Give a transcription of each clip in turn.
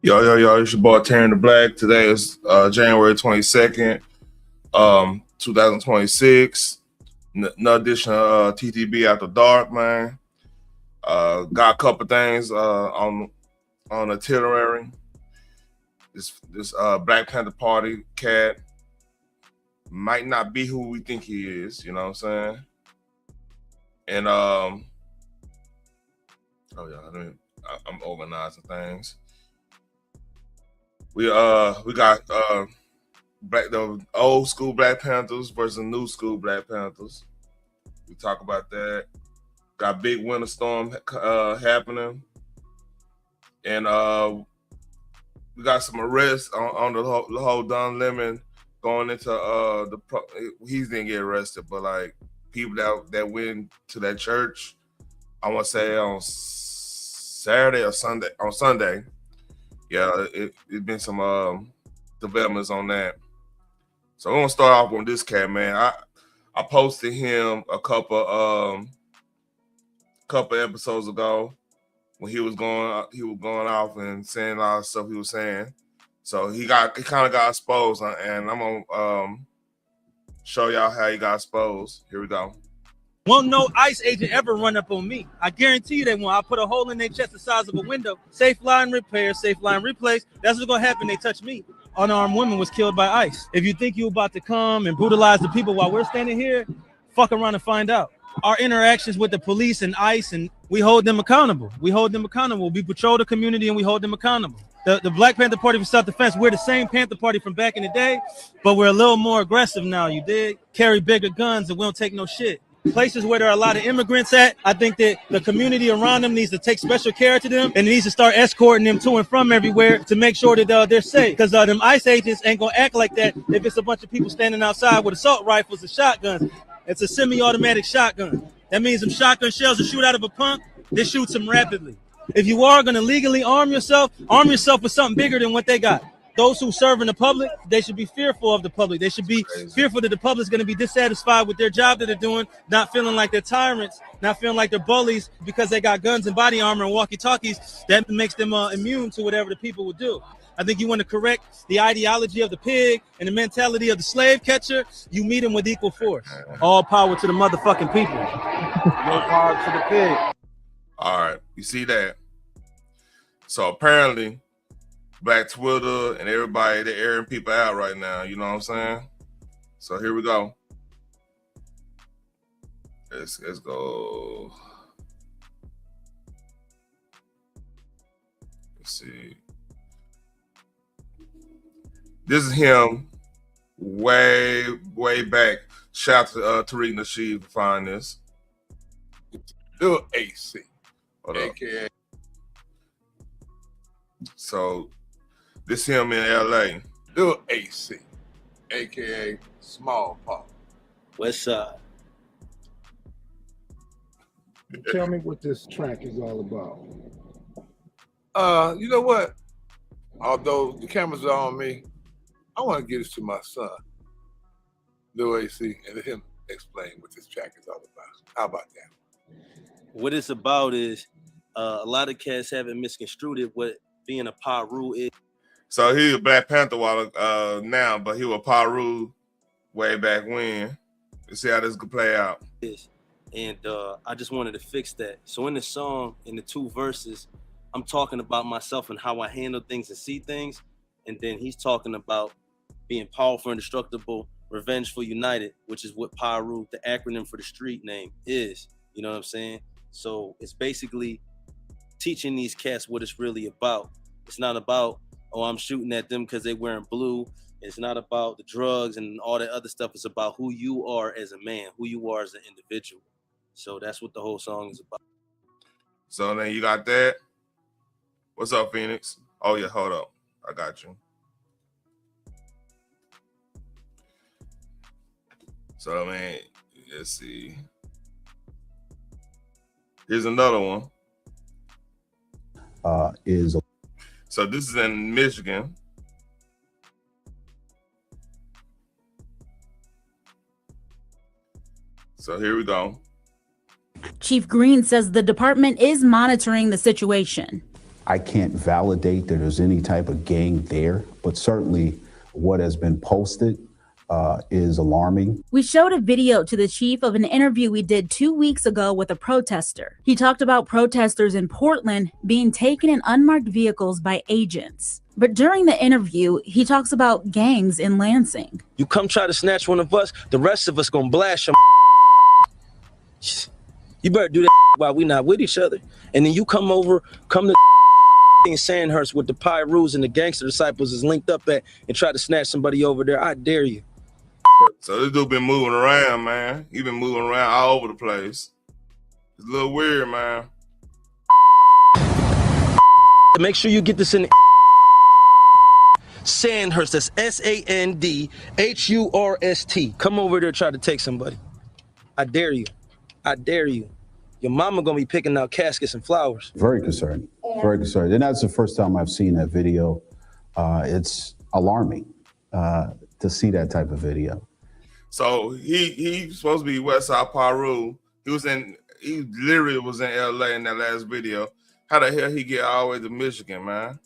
Yo, it's your boy Terry the Black. Today is January 22nd, 2026. No edition of TTB After Dark, man. Got a couple things on itinerary. This Black Panther Party cat might not be who we think he is, you know what I'm saying? And I'm organizing things. We got the old school Black Panthers versus new school Black Panthers. We talk about that. Got big winter storm happening, and we got some arrests on the whole Don Lemon going into he didn't get arrested, but like people that went to that church, I want to say on Saturday or Sunday. On Sunday, yeah, it been some developments on that. So we're gonna start off on this cat, man. I posted him a couple episodes ago when he was going off and saying all the stuff he was saying. So he kind of got exposed, and I'm gonna show y'all how he got exposed. Here we go. Won't no ICE agent ever run up on me. I guarantee you they won't. I put a hole in their chest the size of a window. Safe line repair, safe line replace. That's what's gonna happen. They touch me. Unarmed woman was killed by ICE. If you think you're about to come and brutalize the people while we're standing here, fuck around and find out. Our interactions with the police and ICE, and we hold them accountable. We patrol the community and we hold them accountable. The Black Panther Party for Self-Defense, we're the same Panther Party from back in the day, but we're a little more aggressive now, you dig? Carry bigger guns and we don't take no shit. Places where there are a lot of immigrants at, I think that the community around them needs to take special care to them and needs to start escorting them to and from everywhere to make sure that they're safe. Because them ICE agents ain't gonna act like that if it's a bunch of people standing outside with assault rifles and shotguns. It's a semi-automatic shotgun. That means them shotgun shells that shoot out of a pump, they shoot them rapidly. If you are gonna legally arm yourself with something bigger than what they got. Those who serve in the public, they should be fearful of the public. They should be fearful that the public's going to be dissatisfied with their job that they're doing, not feeling like they're tyrants, not feeling like they're bullies because they got guns and body armor and walkie-talkies. That makes them immune to whatever the people would do. I think you want to correct the ideology of the pig and the mentality of the slave catcher. You meet them with equal force. All power to the motherfucking people. No power to the pig. All right, you see that? So apparently, Black Twitter and everybody, they're airing people out right now. You know what I'm saying? So here we go. Let's go. Let's see. This is him way back. Shout out to Tariq Nasheed for finding this. Little AC. AKA. So this him in LA. Little AC, aka Small Pop. West Side. Tell me what this track is all about. You know what? Although the cameras are on me, I want to give this to my son, Lil AC, and let him explain what this track is all about. How about that? What it's about is a lot of cats haven't misconstrued it, what being a Paru is. So he's a Black Panther now, but he was Paru way back when. Let's see how this could play out. And I just wanted to fix that. So in the song, in the two verses, I'm talking about myself and how I handle things and see things. And then he's talking about being powerful, indestructible, revengeful, united, which is what Paru, the acronym for the street name, is. You know what I'm saying? So it's basically teaching these cats what it's really about. It's not about, oh, I'm shooting at them because they wearing blue. It's not about the drugs and all that other stuff. It's about who you are as a man, who you are as an individual. So that's what the whole song is about. So then you got that. What's up, Phoenix? Oh, yeah, hold up. I got you. So, man, let's see. Here's another one. So this is in Michigan. So here we go. Chief Green says the department is monitoring the situation. I can't validate that there's any type of gang there, but certainly what has been posted is alarming. We showed a video to the chief of an interview we did 2 weeks ago with a protester. He talked about protesters in Portland being taken in unmarked vehicles by agents. But during the interview, he talks about gangs in Lansing. You come try to snatch one of us, the rest of us gonna blast your. You better do that while we not with each other. And then you come to in Sandhurst with the Pyrus and the Gangster Disciples is linked up at and try to snatch somebody over there. I dare you. So this dude been moving around, man. He been moving around all over the place. It's a little weird, man. Make sure you get this in Sandhurst. That's Sandhurst. Come over there and try to take somebody. I dare you. I dare you. Your mama gonna be picking out caskets and flowers. Very concerning. Very concerning. And that's the first time I've seen that video. It's alarming to see that type of video. So he's supposed to be Westside Paru. He literally was in LA in that last video. How the hell he get all the way to Michigan, man?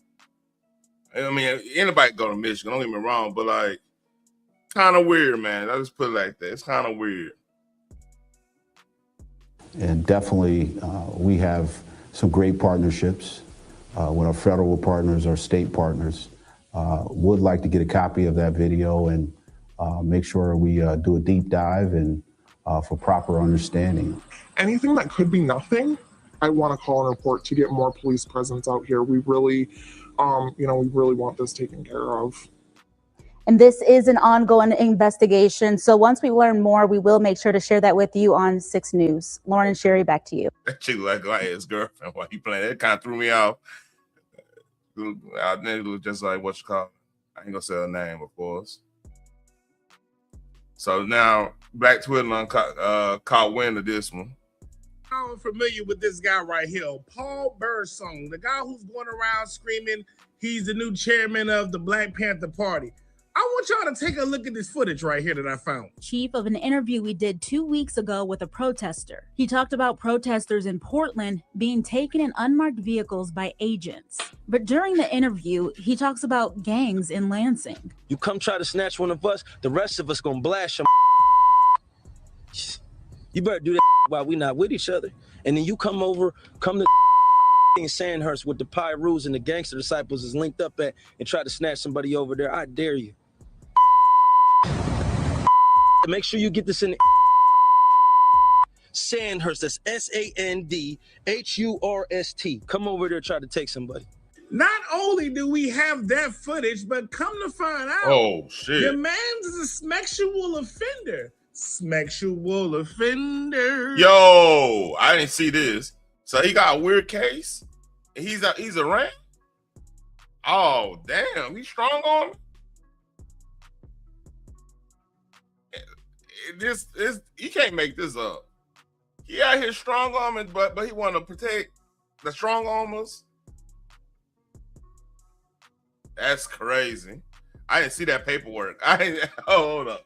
I mean, anybody go to Michigan, don't get me wrong, but like, kind of weird, man. I just put it like that. It's kind of weird. And definitely, we have some great partnerships with our federal partners, our state partners. Would like to get a copy of that video and make sure we do a deep dive and for proper understanding. Anything that could be nothing, I want to call and report to get more police presence out here. We really, we really want this taken care of. And this is an ongoing investigation. So once we learn more, we will make sure to share that with you on 6 News. Lauren and Sherry, back to you. That chick like his girlfriend while he playing. That kind of threw me off. I think it was just like what you call it. I ain't gonna say her name, of course. So now Black Twitter caught wind of this one. I'm familiar with this guy right here, Paul Birdsong, the guy who's going around screaming he's the new chairman of the Black Panther Party. I want y'all to take a look at this footage right here that I found. Chief of an interview we did 2 weeks ago with a protester. He talked about protesters in Portland being taken in unmarked vehicles by agents. But during the interview, he talks about gangs in Lansing. You come try to snatch one of us, the rest of us gonna blast your. You better do that while we not with each other. And then you come to in Sandhurst with the Pyrus and the Gangster Disciples is linked up at and try to snatch somebody over there. I dare you. Make sure you get this in Sandhurst. That's Sandhurst. Come over there and try to take somebody. Not only do we have that footage, but come to find out, oh shit, your man's a sexual offender. Sexual offender. Yo, I didn't see this. So he got a weird case. He's around. Oh damn, he's strong on him. This you can't make this up. He out here strong arming, but he want to protect the strong armers. That's crazy. I didn't see that paperwork. Hold up.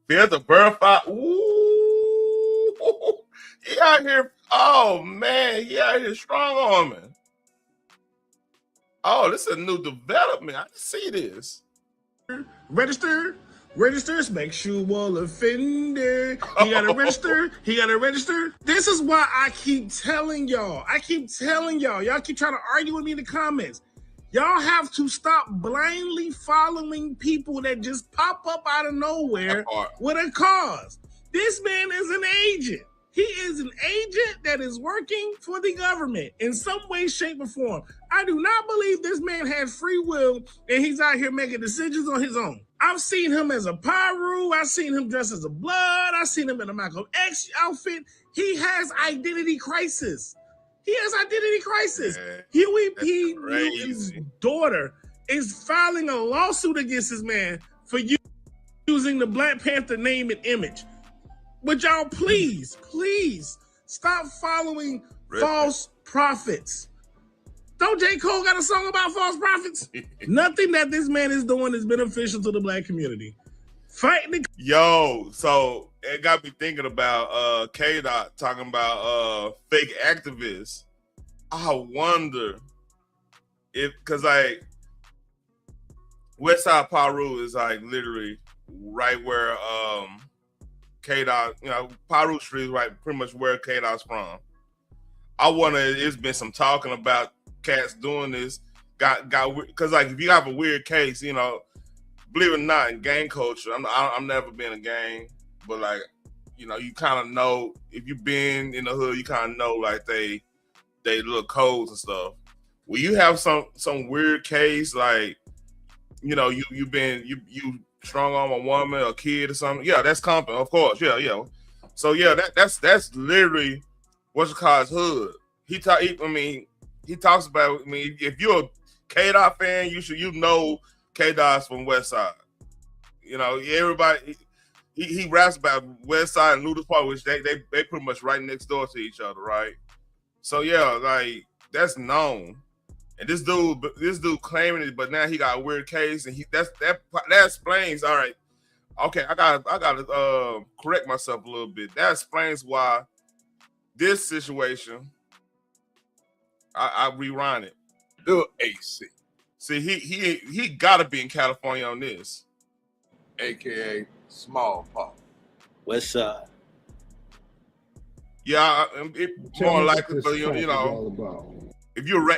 There's a verify. Ooh, he out here. Oh man, he out here strong arming. Oh, this is a new development. I didn't see this. Register, sexual offender. He got to register. He got to register. This is why I keep telling y'all. Y'all keep trying to argue with me in the comments. Y'all have to stop blindly following people that just pop up out of nowhere with a cause. This man is an agent. He is an agent that is working for the government in some way, shape, or form. I do not believe this man has free will and he's out here making decisions on his own. I've seen him as a Pyru. I've seen him dressed as a Blood. I've seen him in a Malcolm X outfit. He has identity crisis. Huey P. Newton's daughter is filing a lawsuit against this man for using the Black Panther name and image. But y'all, please stop following false prophets. Don't J. Cole got a song about false prophets? Nothing that this man is doing is beneficial to the Black community. fighting the Yo, so it got me thinking about K-Dot talking about fake activists. I wonder if, cause like Westside Paru is like literally right where K-Dot, you know, Paru Street is right pretty much where K-Dot's from. I wonder if there's been some talking about cats doing this. Got because like if you have a weird case, you know, believe it or not, in gang culture, I'm never been a gang, but like, you know, you kind of know if you've been in the hood, you kind of know like they little codes and stuff. When you have some weird case, like, you know, you strung on a woman or a kid or something, yeah, that's company, of course, yeah. So yeah, that's literally what's it called, hood. He talks about. I mean, if you're a K-Dot fan, you know K-Dot's from West Side. You know, everybody. He raps about West Side and Ludus Park, which they pretty much right next door to each other, right? So yeah, like that's known. And this dude claiming it, but now he got a weird case, and that explains. All right, okay, I gotta correct myself a little bit. That explains why this situation. I rewind it. The AC. See, he gotta be in California on this, AKA Small Pop. West Side. Yeah, it more likely, but you know, all about. if you're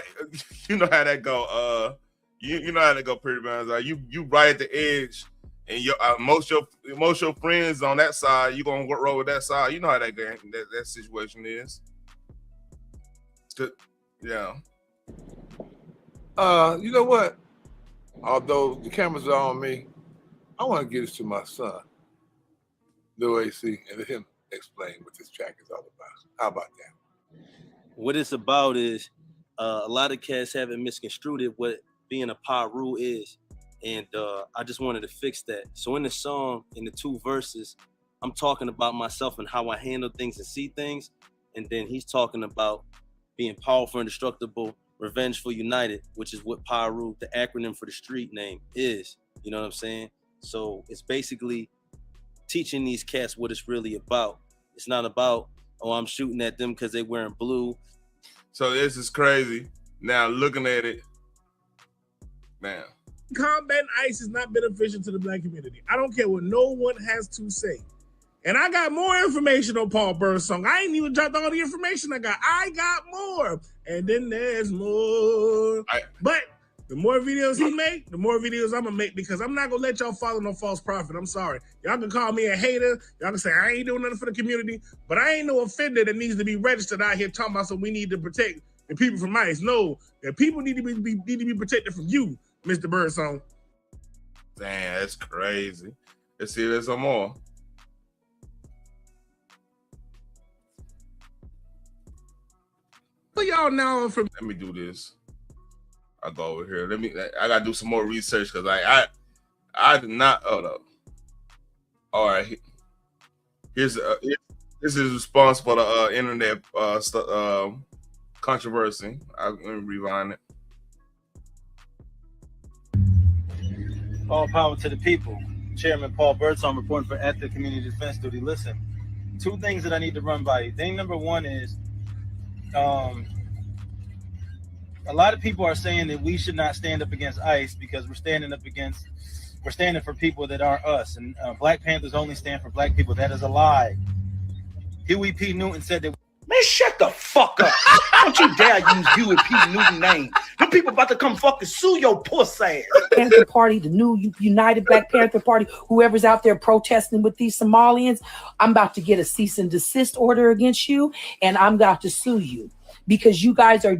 you know how that go. You know how that go, pretty much. Like you right at the edge, and your most of your friends on that side, you gonna roll with that side. You know how that situation is. Yeah. You know what? Although the cameras are on me, I want to get this to my son, Lil AC, and let him explain what this track is all about. How about that? What it's about is a lot of cats haven't misconstrued it, what being a Paru is. And I just wanted to fix that. So in the song, in the two verses, I'm talking about myself and how I handle things and see things. And then he's talking about being powerful, indestructible, revengeful, united, which is what Paru, the acronym for the street name, is. You know what I'm saying? So it's basically teaching these cats what it's really about. It's not about, oh, I'm shooting at them because they're wearing blue. So this is crazy. Now looking at it, man. combating ICE is not beneficial to the black community. I don't care what no one has to say. And I got more information on Paul Burr's song. I ain't even dropped all the information I got more. And then there's more. But the more videos he make, the more videos I'm gonna make, because I'm not gonna let y'all follow no false prophet. I'm sorry. Y'all can call me a hater. Y'all can say I ain't doing nothing for the community, but I ain't no offender that needs to be registered out here talking about, so we need to protect the people from ICE. No, the people need to be protected from you, Mr. Birdsong. Damn, that's crazy. Let's see if there's some more. But y'all now from. Let me do this. I'll go over here. I gotta do some more research because I did not. Hold up. All right. This is response for the internet controversy. Let me rewind it. All power to the people. Chairman Paul Birdsong reporting for Active Community Defense Duty. Listen, two things that I need to run by you. Thing number one is, a lot of people are saying that we should not stand up against ICE because we're standing for people that aren't us. And Black Panthers only stand for black people. That is a lie. Huey P. Newton said that. Man, shut the fuck up. Don't you dare use Huey P. Newton name. Them people about to come fucking sue your puss ass. Panther Party, the new United Black Panther Party, whoever's out there protesting with these Somalians, I'm about to get a cease and desist order against you, and I'm about to sue you because you guys are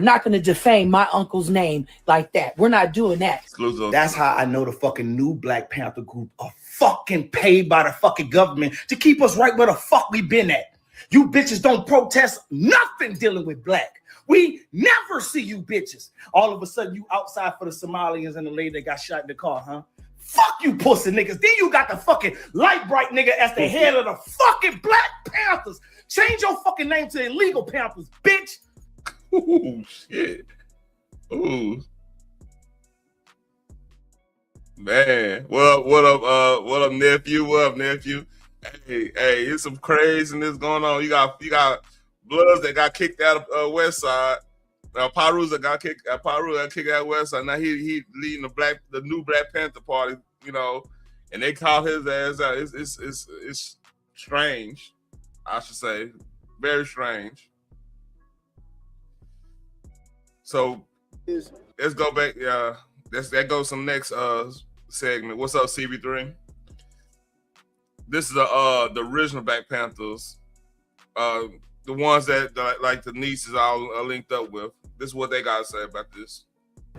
not going to defame my uncle's name like that. We're not doing that. That's how I know the fucking new Black Panther group are fucking paid by the fucking government to keep us right where the fuck we been at. You bitches don't protest nothing dealing with black. We never see you bitches. All of a sudden, you outside for the Somalians and the lady that got shot in the car, huh? Fuck you pussy niggas. Then you got the fucking light bright nigga as the head of the fucking Black Panthers. Change your fucking name to Illegal Panthers, bitch. Ooh, shit. Ooh. Man, what up, nephew? What up, nephew? Hey, it's some craziness going on. You got Bloods that got kicked out of West Side. Paru that got kicked out of West Side. Now he leading the new Black Panther Party, you know, and they called his ass out. It's strange, I should say, very strange. So let's go back. That goes some next segment. What's up, CB3? This is the original Black Panthers, the ones that like the nieces all linked up with. This is what they got to say about this.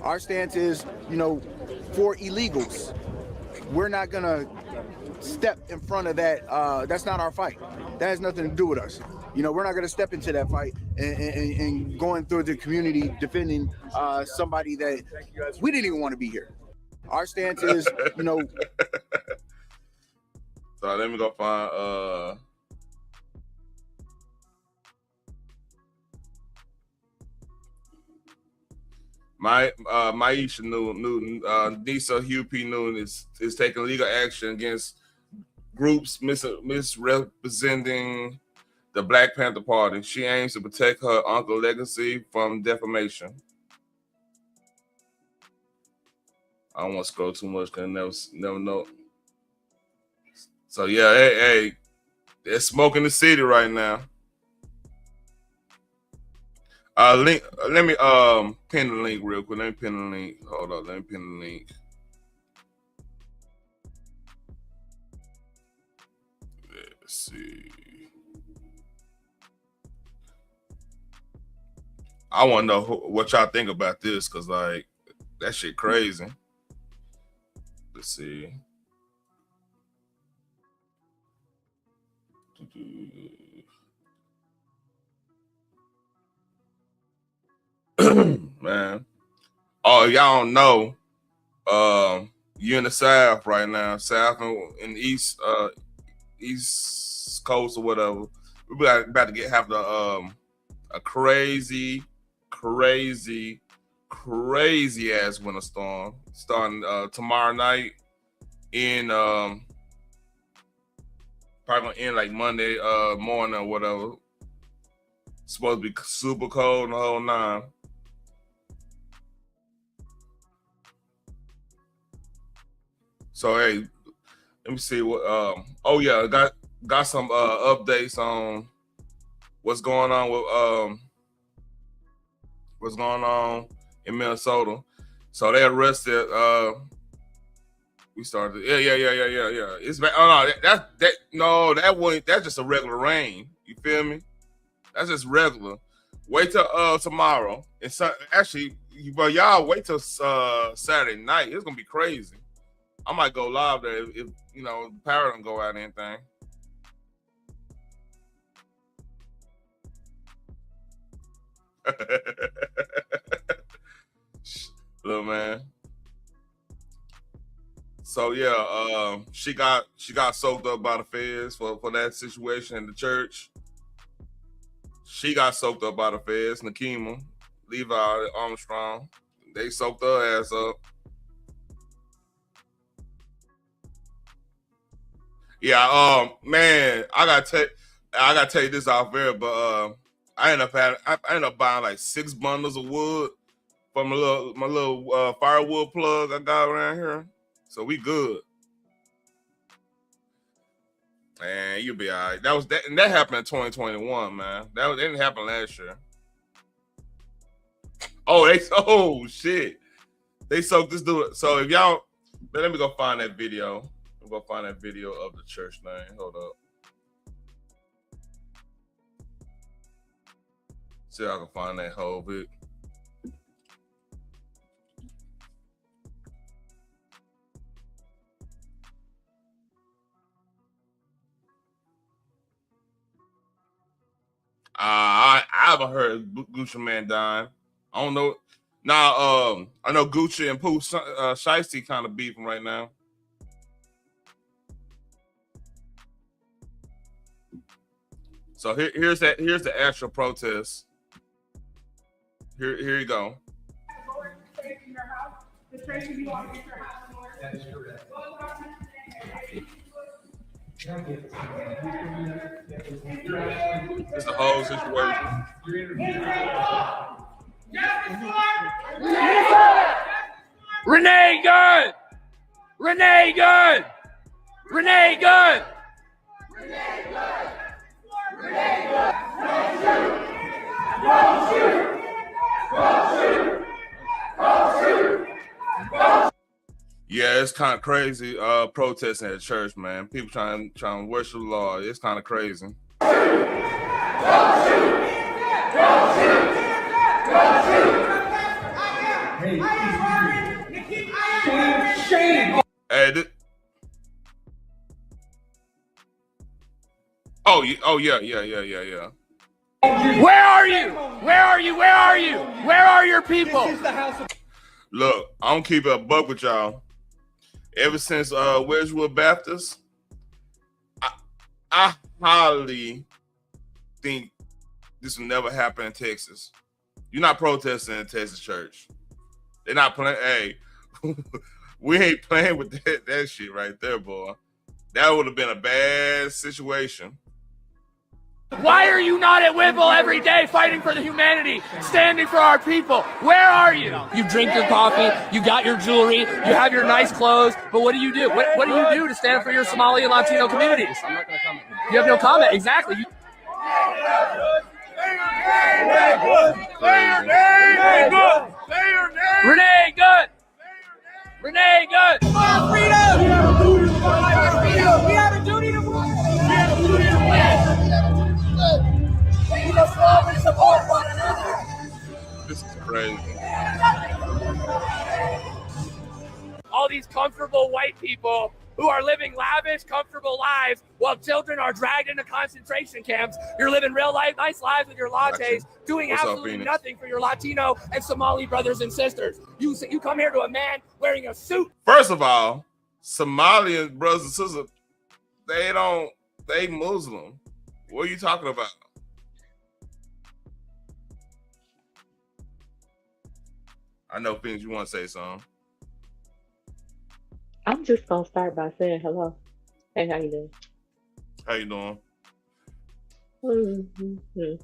Our stance is, for illegals. We're not gonna step in front of that. That's not our fight. That has nothing to do with us. We're not gonna step into that fight and going through the community defending somebody that we didn't even want to be here. Our stance is, So let me go find Maisha Newton, Nisa Hugh P. Newton is taking legal action against groups misrepresenting the Black Panther Party. She aims to protect her uncle's legacy from defamation. I don't want to scroll too much because I never know. So yeah, hey, there's smoke in the city right now. Link. Let me pin the link real quick. Let me pin the link. Hold on. Let me pin the link. Let's see. I want to know what y'all think about this, cause like that shit crazy. Let's see. Man. Oh, y'all don't know. You in the South right now, South and East Coast or whatever. We're about to have a crazy ass winter storm starting tomorrow night in probably gonna end like Monday morning or whatever. It's supposed to be super cold and the whole nine. So hey, let me see what oh yeah, got some updates on what's going on in Minnesota. So they arrested we started yeah. It's back. Oh no, that wasn't, that's just a regular rain. You feel me? That's just regular. Wait till tomorrow. It's actually, but y'all wait till Saturday night. It's gonna be crazy. I might go live there if the power don't go out or anything. Little man. So yeah, she got soaked up by the feds for that situation in the church. She got soaked up by the feds. Nakima, Levi Armstrong, they soaked her ass up. Yeah, man, I gotta tell you this off air, but I ended up buying like 6 bundles of wood from my little firewood plug I got around here. So we good. Man, you'll be all right. And that happened in 2021, man. That didn't happen last year. Oh shit. They soaked this dude. So if y'all, let me go find that video. I'm gonna find that video of the church name. Hold up. See if I can find that whole bit. I haven't heard Gucci Man dying. I don't know. Now, I know Gucci and Pooh Shiesty kind of beefing right now. So here's the actual protest. Here you go. It's the whole situation. Renee Good! Renee Good! Renee Good! Yeah, it's kind of crazy. Protesting at church, man. People trying to worship the Lord. It's kind of crazy. Hey, oh yeah. Where are you? Where are you? Where are you? Where are your people? Look, I don't keep it a buck with y'all. Ever since Wedgwood Baptist, I highly think this will never happen in Texas. You're not protesting in Texas church. They're not playing. Hey, we ain't playing with that shit right there, boy. That would have been a bad situation. Why are you not at Whipple every day fighting for the humanity, standing for our people? Where are you? You drink your coffee, you got your jewelry, you have your nice clothes, but what do you do? What do you do to stand for your Somali and Latino communities? I'm not going to comment. You have no comment, exactly. Renee Good! Renee Good! For freedom! We have a duty to fight for freedom! We have a duty to fight! We have a duty to fight! We must love and support one another! This is crazy. All these comfortable white people who are living lavish, comfortable lives while children are dragged into concentration camps. You're living real life, nice lives with your lattes, doing absolutely nothing for your Latino and Somali brothers and sisters. You come here to a man wearing a suit. First of all, Somalian brothers and sisters, they Muslim. What are you talking about? I know things you want to say something. I'm just gonna start by saying hello. Hey, how you doing? How you doing? Mm-hmm.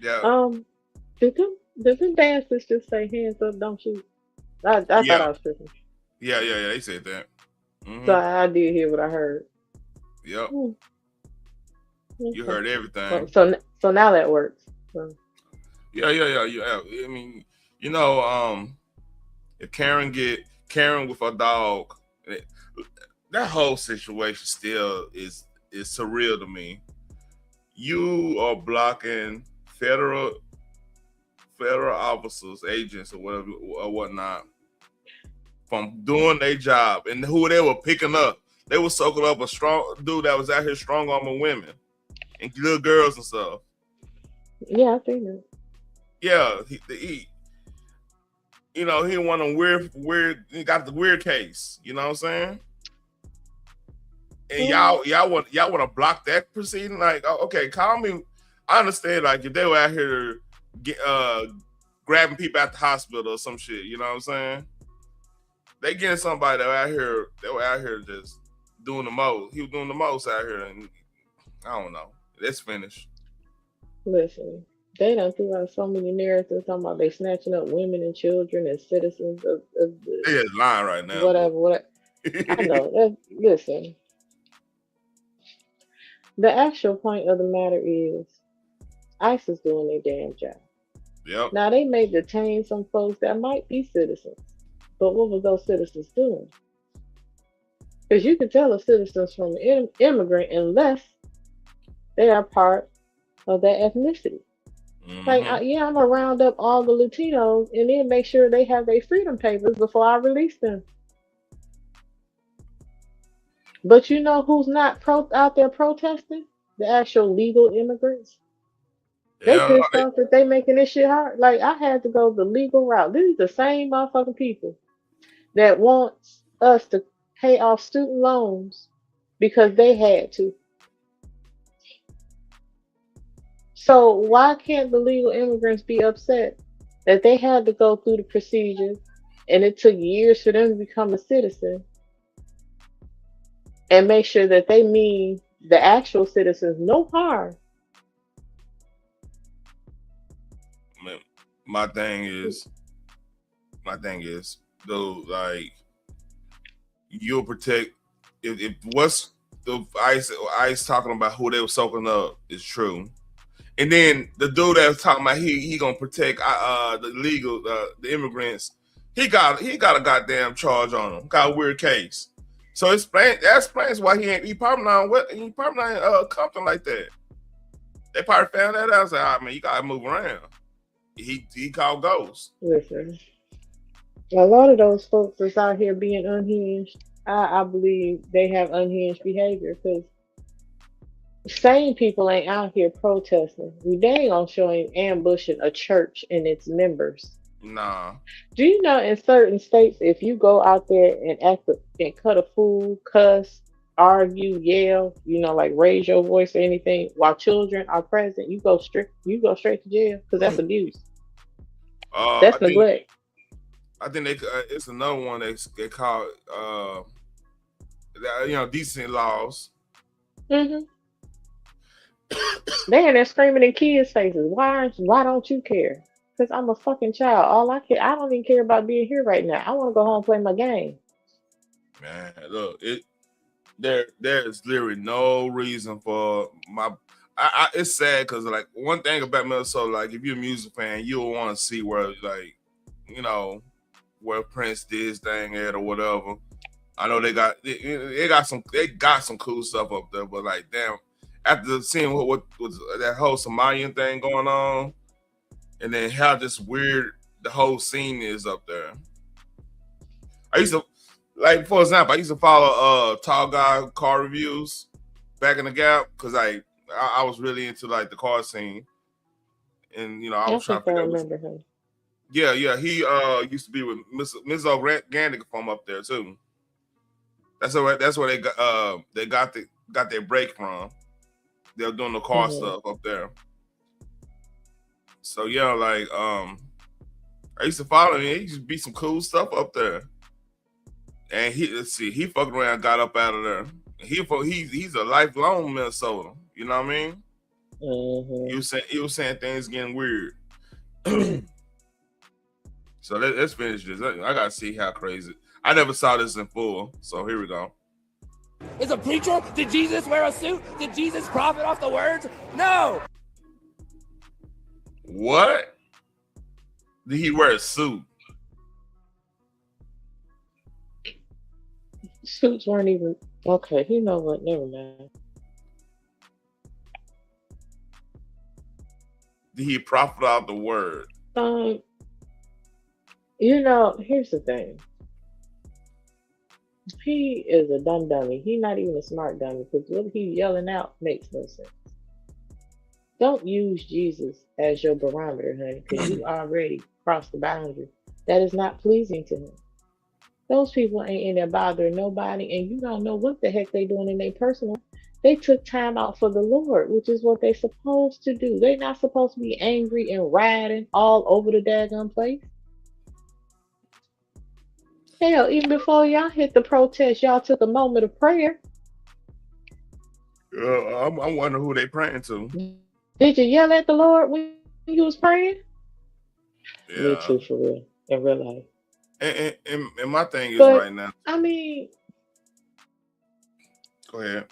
Yeah. Did them dancers just say hands up, don't shoot? I thought I was tripping. Yeah. They said that. Mm-hmm. So I did hear what I heard. Yep. Okay. You heard everything. So now that works. So. Yeah. I mean, you know, if Karen with a dog, that whole situation still is surreal to me. You are blocking federal officers, agents, or whatever or whatnot from doing their job, and who they were picking up. They were soaking up a strong dude that was out here strong arming women and little girls and stuff. Yeah, I think that. Yeah, he you know, he won a weird. He got the weird case. You know what I'm saying? And y'all want to block that proceeding? Like, okay, call me. I understand. Like, if they were out here grabbing people at the hospital or some shit, you know what I'm saying? They getting somebody that were out here just doing the most. He was doing the most out here, and I don't know. Let's finish. Listen. They done threw out so many narratives talking about they snatching up women and children and citizens of they just lying right now. Whatever. I know. Listen. The actual point of the matter is ICE is doing their damn job. Yep. Now they may detain some folks that might be citizens, but what was those citizens doing? Because you can tell a citizen's from an immigrant unless they are part of that ethnicity. Like, I'm gonna round up all the Latinos and then make sure they have their freedom papers before I release them. But you know who's not out there protesting? The actual legal immigrants. They pissed off that they making this shit hard. Like, I had to go the legal route. These are the same motherfucking people that wants us to pay off student loans because they had to. So why can't the legal immigrants be upset that they had to go through the procedure and it took years for them to become a citizen and make sure that they mean the actual citizens no harm. Man, my thing is, though, like, you'll protect if what's the ICE talking about who they were soaking up is true. And then the dude that was talking about he gonna protect the legal the immigrants. He got a goddamn charge on him. Got a weird case. So that explains why he probably not Compton like that. They probably found that out. I was like, man, you gotta move around. He called ghosts. Listen, a lot of those folks that's out here being unhinged, I believe they have unhinged behavior because sane people ain't out here protesting. They ain't gonna show him ambushing a church and its members. Nah. Do you know in certain states, if you go out there and and cut a fool, cuss, argue, yell, like raise your voice or anything while children are present, you go straight to jail because that's abuse. That's neglect. I think it's another one they call decent laws. Mm-hmm. They in there screaming in kids' faces. Why don't you care? Because I'm a fucking child. I don't even care about being here right now. I want to go home and play my game. Man, look, there's literally no reason for it's sad because like one thing about Minnesota, like if you're a music fan, you'll want to see where where Prince did his thing at or whatever. I know they got some cool stuff up there, but like damn, after seeing what was that whole Somalian thing going on, and then how just weird the whole scene is up there. I used to, like, for example, I used to follow Tall Guy car reviews back in the Gap because I was really into like the car scene, and I was trying to figure out. Remember him. Yeah, he used to be with Miss Organic from up there too. That's where they got their break from. They were doing the car stuff up there. So yeah, like I used to follow him. He used to be some cool stuff up there. And he fucked around, and got up out of there. He's a lifelong Minnesota. You know what I mean? Mm-hmm. He was saying things getting weird. So let's finish this. I gotta see how crazy. I never saw this in full. So here we go. Is a preacher? Did Jesus wear a suit? Did Jesus profit off the words? No. What? Did he wear a suit? Suits weren't even okay. You know what? Never mind. Did he profit off the word? Here's the thing. He is a dumb dummy. He's not even a smart dummy because what he's yelling out makes no sense. Don't use Jesus as your barometer, honey, because you already crossed the boundary. That is not pleasing to him. Those people ain't in there bothering nobody, and you don't know what the heck they doing in their personal. They took time out for the Lord, which is what they're supposed to do. They're not supposed to be angry and riding all over the daggone place. Hell, even before y'all hit the protest, y'all took a moment of prayer. I'm wondering who they praying to. Did you yell at the Lord when you was praying? Yeah. Me too, for real, in real life. And my thing is right now. I mean, go ahead.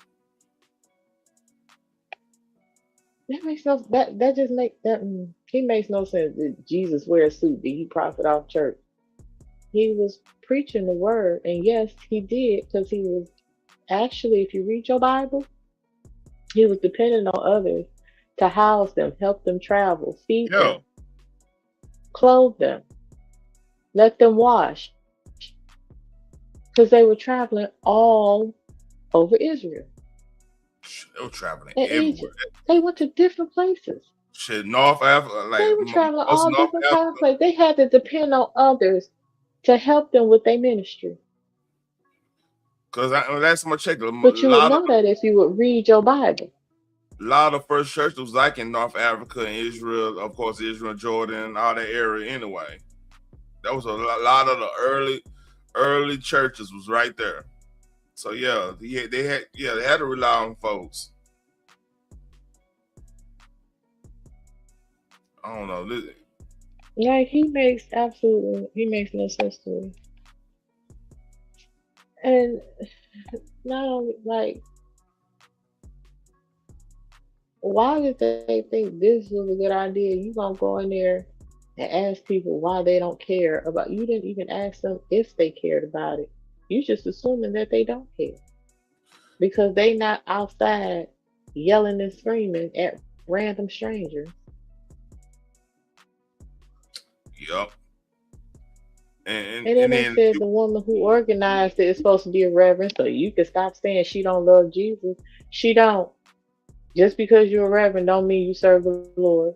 That makes no that just make that he makes no sense. Did Jesus wear a suit? Did he profit off church? He was preaching the word, and yes, he did, because he was actually, if you read your Bible, he was dependent on others to house them, help them travel, feed them, clothe them, let them wash, because they were traveling all over Israel. They were traveling and everywhere. Egypt. They went to different places. Shit, North Africa, like they were traveling all North different kinds of places. They had to depend on others to help them with their ministry. Because last time I checked, But you would know that if you would read your Bible. A lot of first churches was like in North Africa and Israel, of course, Israel, Jordan, all that area anyway. That was a lot of the early churches was right there. So yeah, they had to rely on folks. I don't know. Like he makes no sense to me. And not only like, why did they think this was a good idea? You gonna go in there and ask people why they don't care about, you didn't even ask them if they cared about it. You just assuming that they don't care because they not outside yelling and screaming at random strangers. Yup. And then they then said the woman who organized it is supposed to be a reverend, so you can stop saying she don't love Jesus. She don't. Just because you're a reverend don't mean you serve the Lord.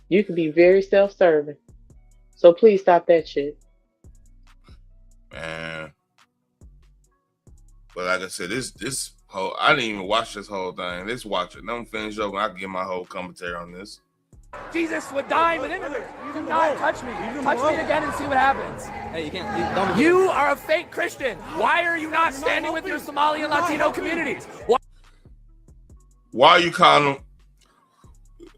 You can be very self-serving. So please stop that shit. man. But like I said, this whole, I didn't even watch this whole thing. Let's watch it. Don't finish over. I can get my whole commentary on this. Jesus would die in an immigrant. Do not touch me. Touch me again and see what happens. Hey, you can't. You are a fake Christian. Why are you not standing with your Somali and Latino communities? Why are you calling them?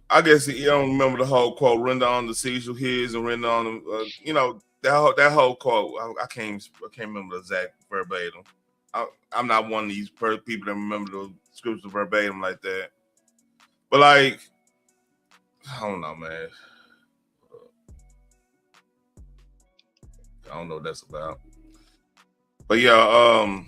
I guess you don't remember the whole quote, render on the seizure his and render on them. You know, that whole quote. I can't remember the exact verbatim. I'm not one of these people that remember the scripture verbatim like that. But like, I don't know, man. I don't know what that's about. But yeah,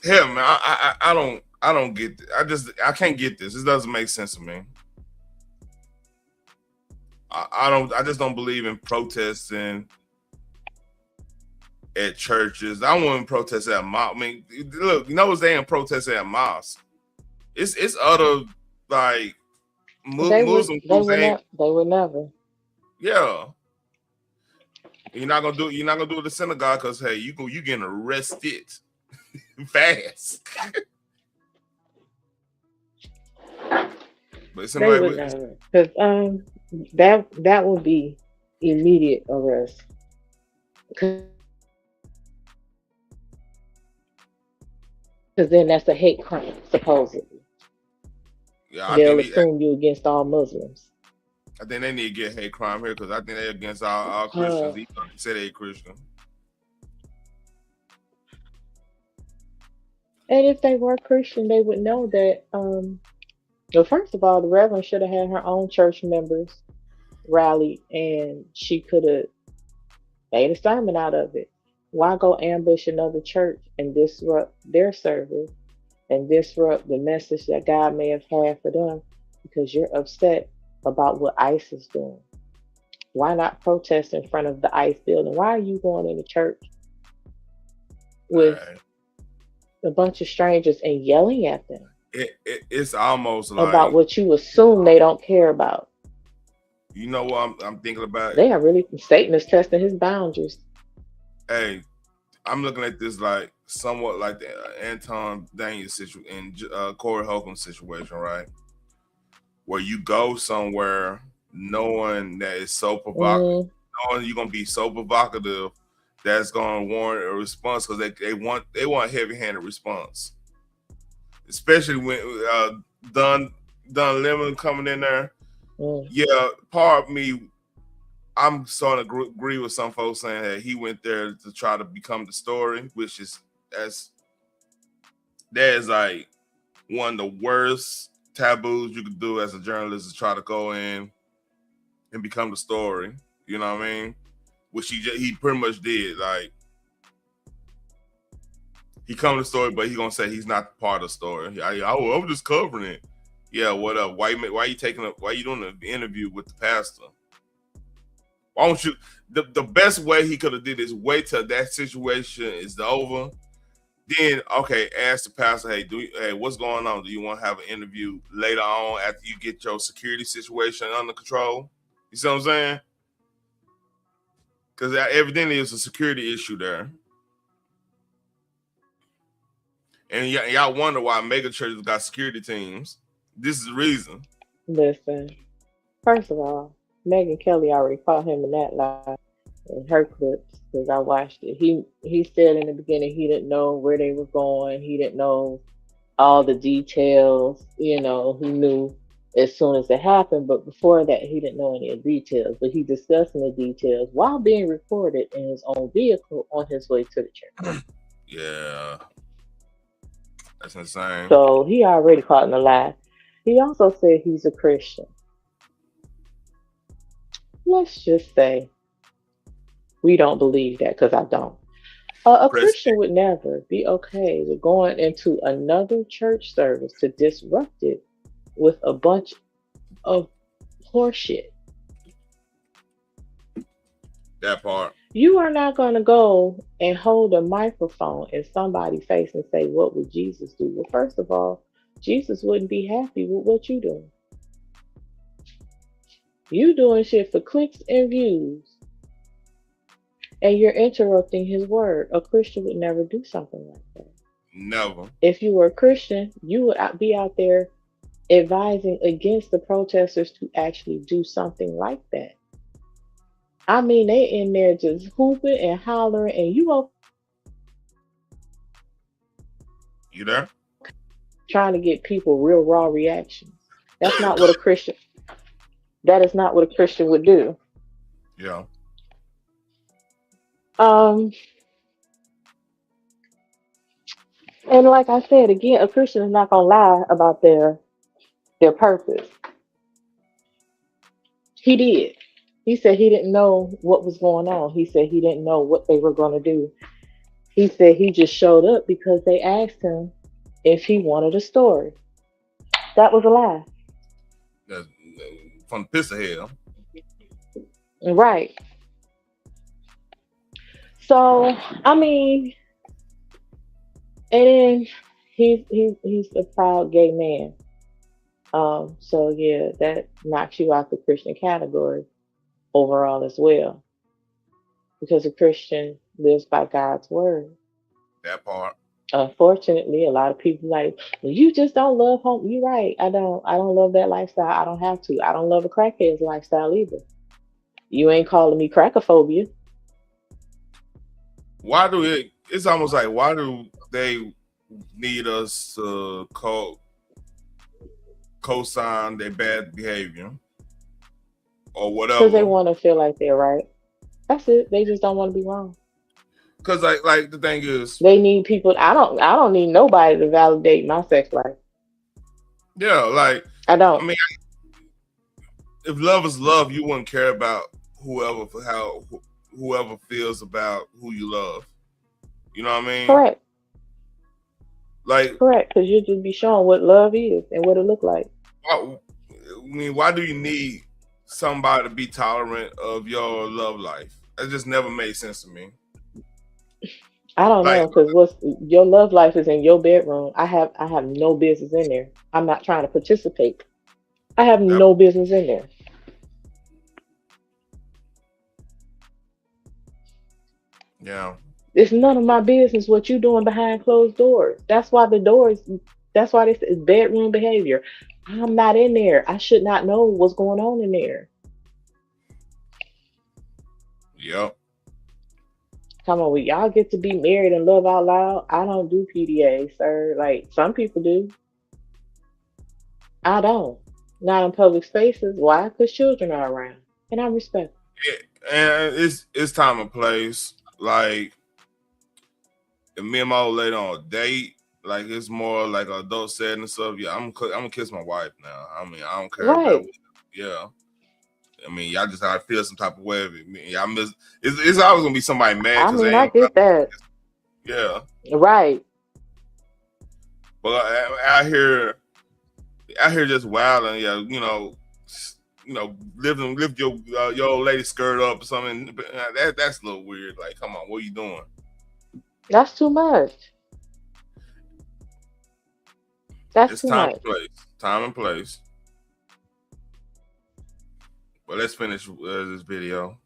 hell, man, I don't get this. I can't get this. This doesn't make sense to me. I just don't believe in protesting at churches. I wouldn't protest at mosque. I mean, look, they ain't protesting at mosque. It's other like Muslim groups. They would never. Yeah. You're not gonna do it at the synagogue because hey, you getting arrested fast. But They would never, because that would be immediate arrest. Because then that's a hate crime, supposedly. Yeah, They'll assume you against all Muslims. I think they need to get hate crime here because I think they're against all Christians. He said they Christian. And if they were Christian, they would know that. Well, first of all, the Reverend should have had her own church members rally, and she could have made a sermon out of it. Why go ambush another church and disrupt their service and disrupt the message that God may have had for them because you're upset about what ICE is doing? Why not protest in front of the ICE building? Why are you going in the church with a bunch of strangers and yelling at them? It's almost like about what you assume they don't care about. You know what I'm thinking about? They are really, Satan is testing his boundaries. Hey, I'm looking at this like somewhat like the Anton Daniels situation and Corey Holcomb situation, right? Where you go somewhere knowing that it's so provocative, knowing you're gonna be so provocative that's gonna warrant a response because they want heavy-handed response. Especially when Don Lemon coming in there. Yeah, part of me, I'm starting to agree with some folks saying that he went there to try to become the story, which is that is like one of the worst taboos you could do as a journalist, is try to go in and become the story. You know what I mean? Which he pretty much did. Like, he come to the story, but he's gonna say he's not part of the story. I'm just covering it. Yeah, what up? Why you doing an interview with the pastor? Why don't you? The best way he could have did is wait till that situation is over. Then ask the pastor, hey, what's going on? Do you want to have an interview later on after you get your security situation under control? You see what I'm saying? Because evidently it's a security issue there. And y'all wonder why mega churches got security teams. This is the reason. Listen, first of all, Megyn Kelly already caught him in that lie. in her clips because I watched it. He said in the beginning he didn't know where they were going. He didn't know all the details. You know, he knew as soon as it happened, but before that he didn't know any of the details. But he discussing the details while being recorded in his own vehicle on his way to the church. Yeah, that's insane. So he already caught in the lie. He also said he's a Christian. Let's just say we don't believe that because I don't. A Christian would never be okay with going into another church service to disrupt it with a bunch of horseshit. That part. You are not going to go and hold a microphone in somebody's face and say, "What would Jesus do?" Well, first of all, Jesus wouldn't be happy with what you doing. You doing shit for clicks and views, and you're interrupting his word. A Christian would never do something like that. Never. If you were a Christian, you would be out there advising against the protesters to actually do something like that. I mean, they in there just hooping and hollering, and You there? trying to get people real raw reactions. That's not what a Christian. That is not what a Christian would do. Yeah. And like I said again, a Christian is not gonna lie about their purpose. He did. He said he didn't know what was going on. He said he didn't know what they were gonna do. He said he just showed up because they asked him if he wanted a story. That was a lie. That's from the piss of hell. Right. So I mean, and then he's a proud gay man. So yeah, that knocks you out the Christian category overall as well, because a Christian lives by God's word. That part. Unfortunately, a lot of people like, well, you just don't love home. You're right. I don't love that lifestyle. I don't have to. I don't love a crackhead's lifestyle either. You ain't calling me crackophobia. Why do it? It's almost like, why do they need us to co-sign their bad behavior or whatever? Because they want to feel like they're right. That's it. They just don't want to be wrong. Because like the thing is, they need people. I don't need nobody to validate my sex life. Yeah, like I don't. I mean, if love is love, you wouldn't care about whoever feels about who you love. You know what I mean? Correct. Like correct, because you'll just be showing what love is and what it look like. I mean, why do you need somebody to be tolerant of your love life? It just never made sense to me. I don't know, because what's your love life is in your bedroom. I have no business in there. I'm not trying to participate. I have no business in there. Yeah. It's none of my business what you doing behind closed doors. That's why that's why this is bedroom behavior. I'm not in there. I should not know what's going on in there. Yep. Come on, y'all get to be married and love out loud. I don't do PDA, sir. Like some people do. I don't. Not in public spaces. Why? Because children are around, and I respect. And it's time and place. Like if me and my old lady on a date, like it's more like an adult setting and stuff. Yeah, I'm gonna kiss my wife now. I mean, I don't care about. Yeah. I mean, y'all just gotta feel some type of way. Y'all miss. It's always gonna be somebody mad. I mean, I get that. Yeah. Right. But out here just wilding. Yeah, lift your old lady skirt up or something. That's a little weird. Like, come on, what are you doing? That's too much. That's too much. Time and place. But let's finish this video.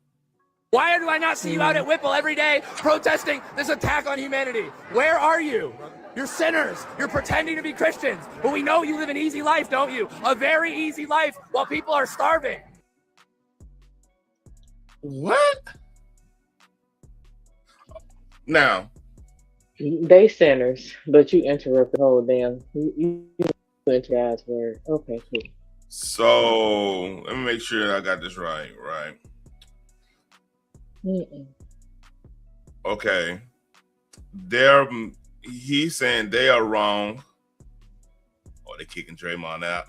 Why do I not see you out at Whipple every day protesting this attack on humanity? Where are you? You're sinners. You're pretending to be Christians. But we know you live an easy life, don't you? A very easy life while people are starving. What? Now, They sinners, but you interrupt the whole damn. You into God's word. Okay, cool. so let me make sure I got this right. Right. Mm-mm. Okay. He's saying they are wrong. Oh, they kicking Draymond out.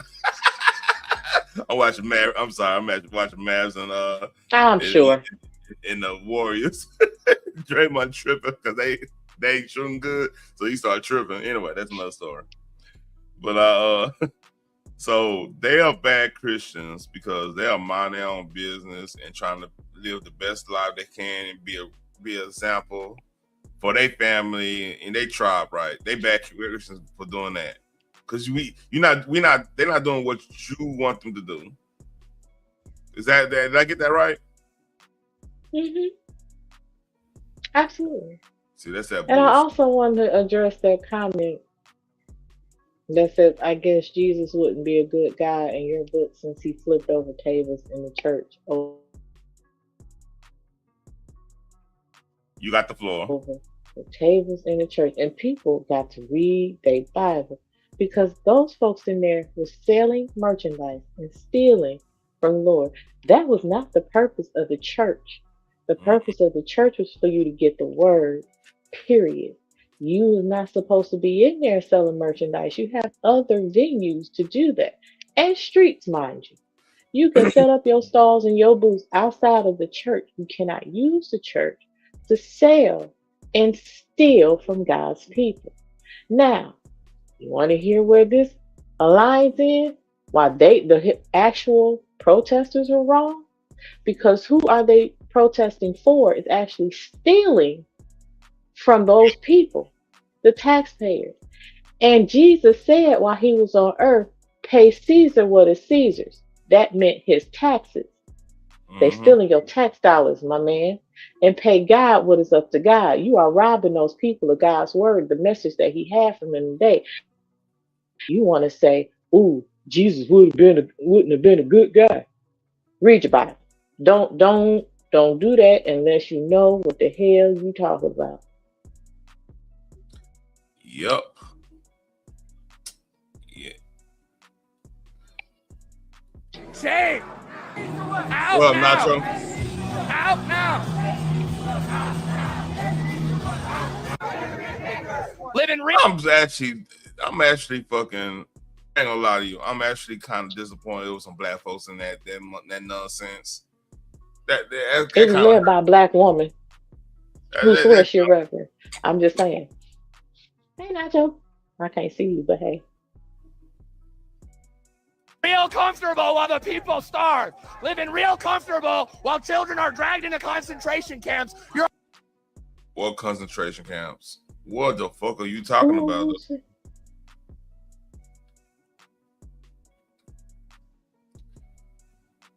I'm watching Mavs. I'm sorry, I'm watching Mavs and I'm sure. in the Warriors. Draymond tripping because they ain't shooting good, so he started tripping. Anyway, that's another story. But so they are bad Christians because they are minding their own business and trying to live the best life they can and be an example for their family and their tribe. Right? They bad Christians for doing that because they're not doing what you want them to do. Is that did I get that right? Mm-hmm. Absolutely. See, that's that And I bullshit. also want to address that comment that says, I guess Jesus wouldn't be a good guy in your book since he flipped over tables in the church. You got the floor. Over the tables in the church. And people got to read their Bible because those folks in there were selling merchandise and stealing from the Lord. That was not the purpose of the church. The purpose of the church was for you to get the word, period. You are not supposed to be in there selling merchandise. You have other venues to do that. And streets, mind you. You can set up your stalls and your booths outside of the church. You cannot use the church to sell and steal from God's people. Now, you want to hear where this aligns in? Why the actual protesters are wrong? Because who are they protesting for is actually stealing from those people, the taxpayers. And Jesus said while he was on earth, pay Caesar what is Caesar's. That meant his taxes. They stealing your tax dollars, my man. And pay God what is up to God. You are robbing those people of God's word, the message that he had from them today. You want to say, ooh, Jesus wouldn't have been a good guy. Read your Bible. Don't do that unless you know what the hell you talk about. Yup. Yeah. Shame. Out Well, now. Nacho. Out now. Living real. I'm actually fucking. I ain't gonna lie to you. I'm actually kind of disappointed with some black folks in that nonsense. That It was led by a black woman who swears she's a reverend. I'm just saying. Hey, Nacho. I can't see you, but hey. Real comfortable while the people starve. Living real comfortable while children are dragged into concentration camps. What concentration camps? What the fuck are you talking about?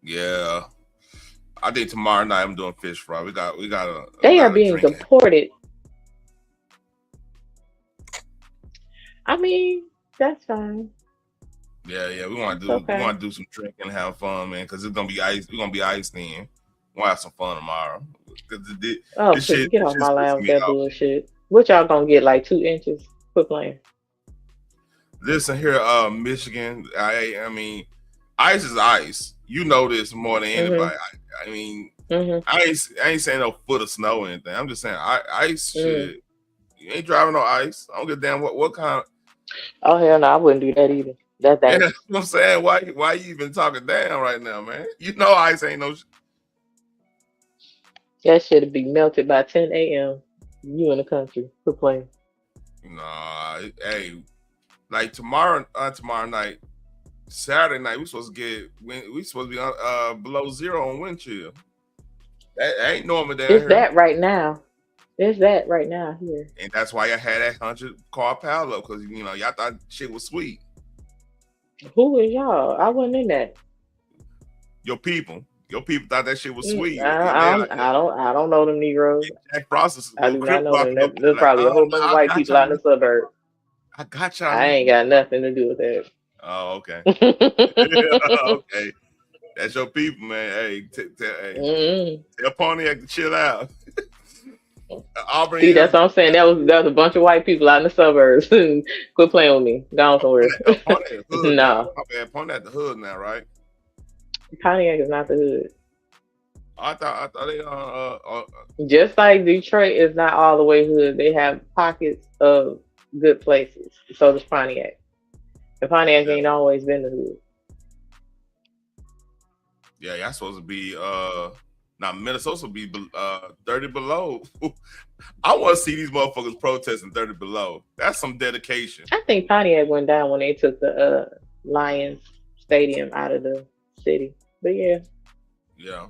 Yeah, I think tomorrow night I'm doing fish fry. They are being deported. I mean, that's fine. Yeah, we want to do some drinking and have fun, man, because it's gonna be ice. We're gonna be iced in. We'll have some fun tomorrow. Shit, get off my line with that bullshit. What y'all gonna get, like 2 inches? Quit playing. Listen here, Michigan. I mean, ice is ice. You know this more than anybody. I mean, I ain't saying no foot of snow or anything. I'm just saying ice shit. You ain't driving no ice. I don't give a damn what kind. Oh hell no, I wouldn't do that either. That's yeah, that's what I'm saying. Why you even talking down right now, man? You know ice ain't no. That shit'd be melted by 10 a.m. You in the country. Quit playing. Nah, hey, like tomorrow night. Saturday night, we supposed to be below 0 on wind chill. That ain't normal down It's here. that right now. It's that right now here. And that's why I had that 100-car pile up, because y'all thought shit was sweet. Who is y'all? I wasn't in that. Your people thought that shit was sweet. I don't know them Negroes. Jack Frost I do not know them. There's probably a whole bunch of white people out in the suburbs. I got y'all. I ain't got nothing to do with that. Oh, okay. Okay. That's your people, man. Hey, tell Pontiac to chill out. Auburn See, that's Hills. what I'm saying. That was a bunch of white people out in the suburbs. Quit playing with me. Gone somewhere. Pontiac hood now. No, My bad. Pontiac the hood now, right? Pontiac is not the hood. I thought they Just like Detroit is not all the way hood, they have pockets of good places. So does Pontiac. And Pontiac ain't always been the hood. yeah, y'all supposed to be now Minnesota's supposed to be 30 below. I want to see these motherfuckers protesting 30 below. That's some dedication. I think Pontiac went down when they took the Lions Stadium out of the city. But yeah. Yeah.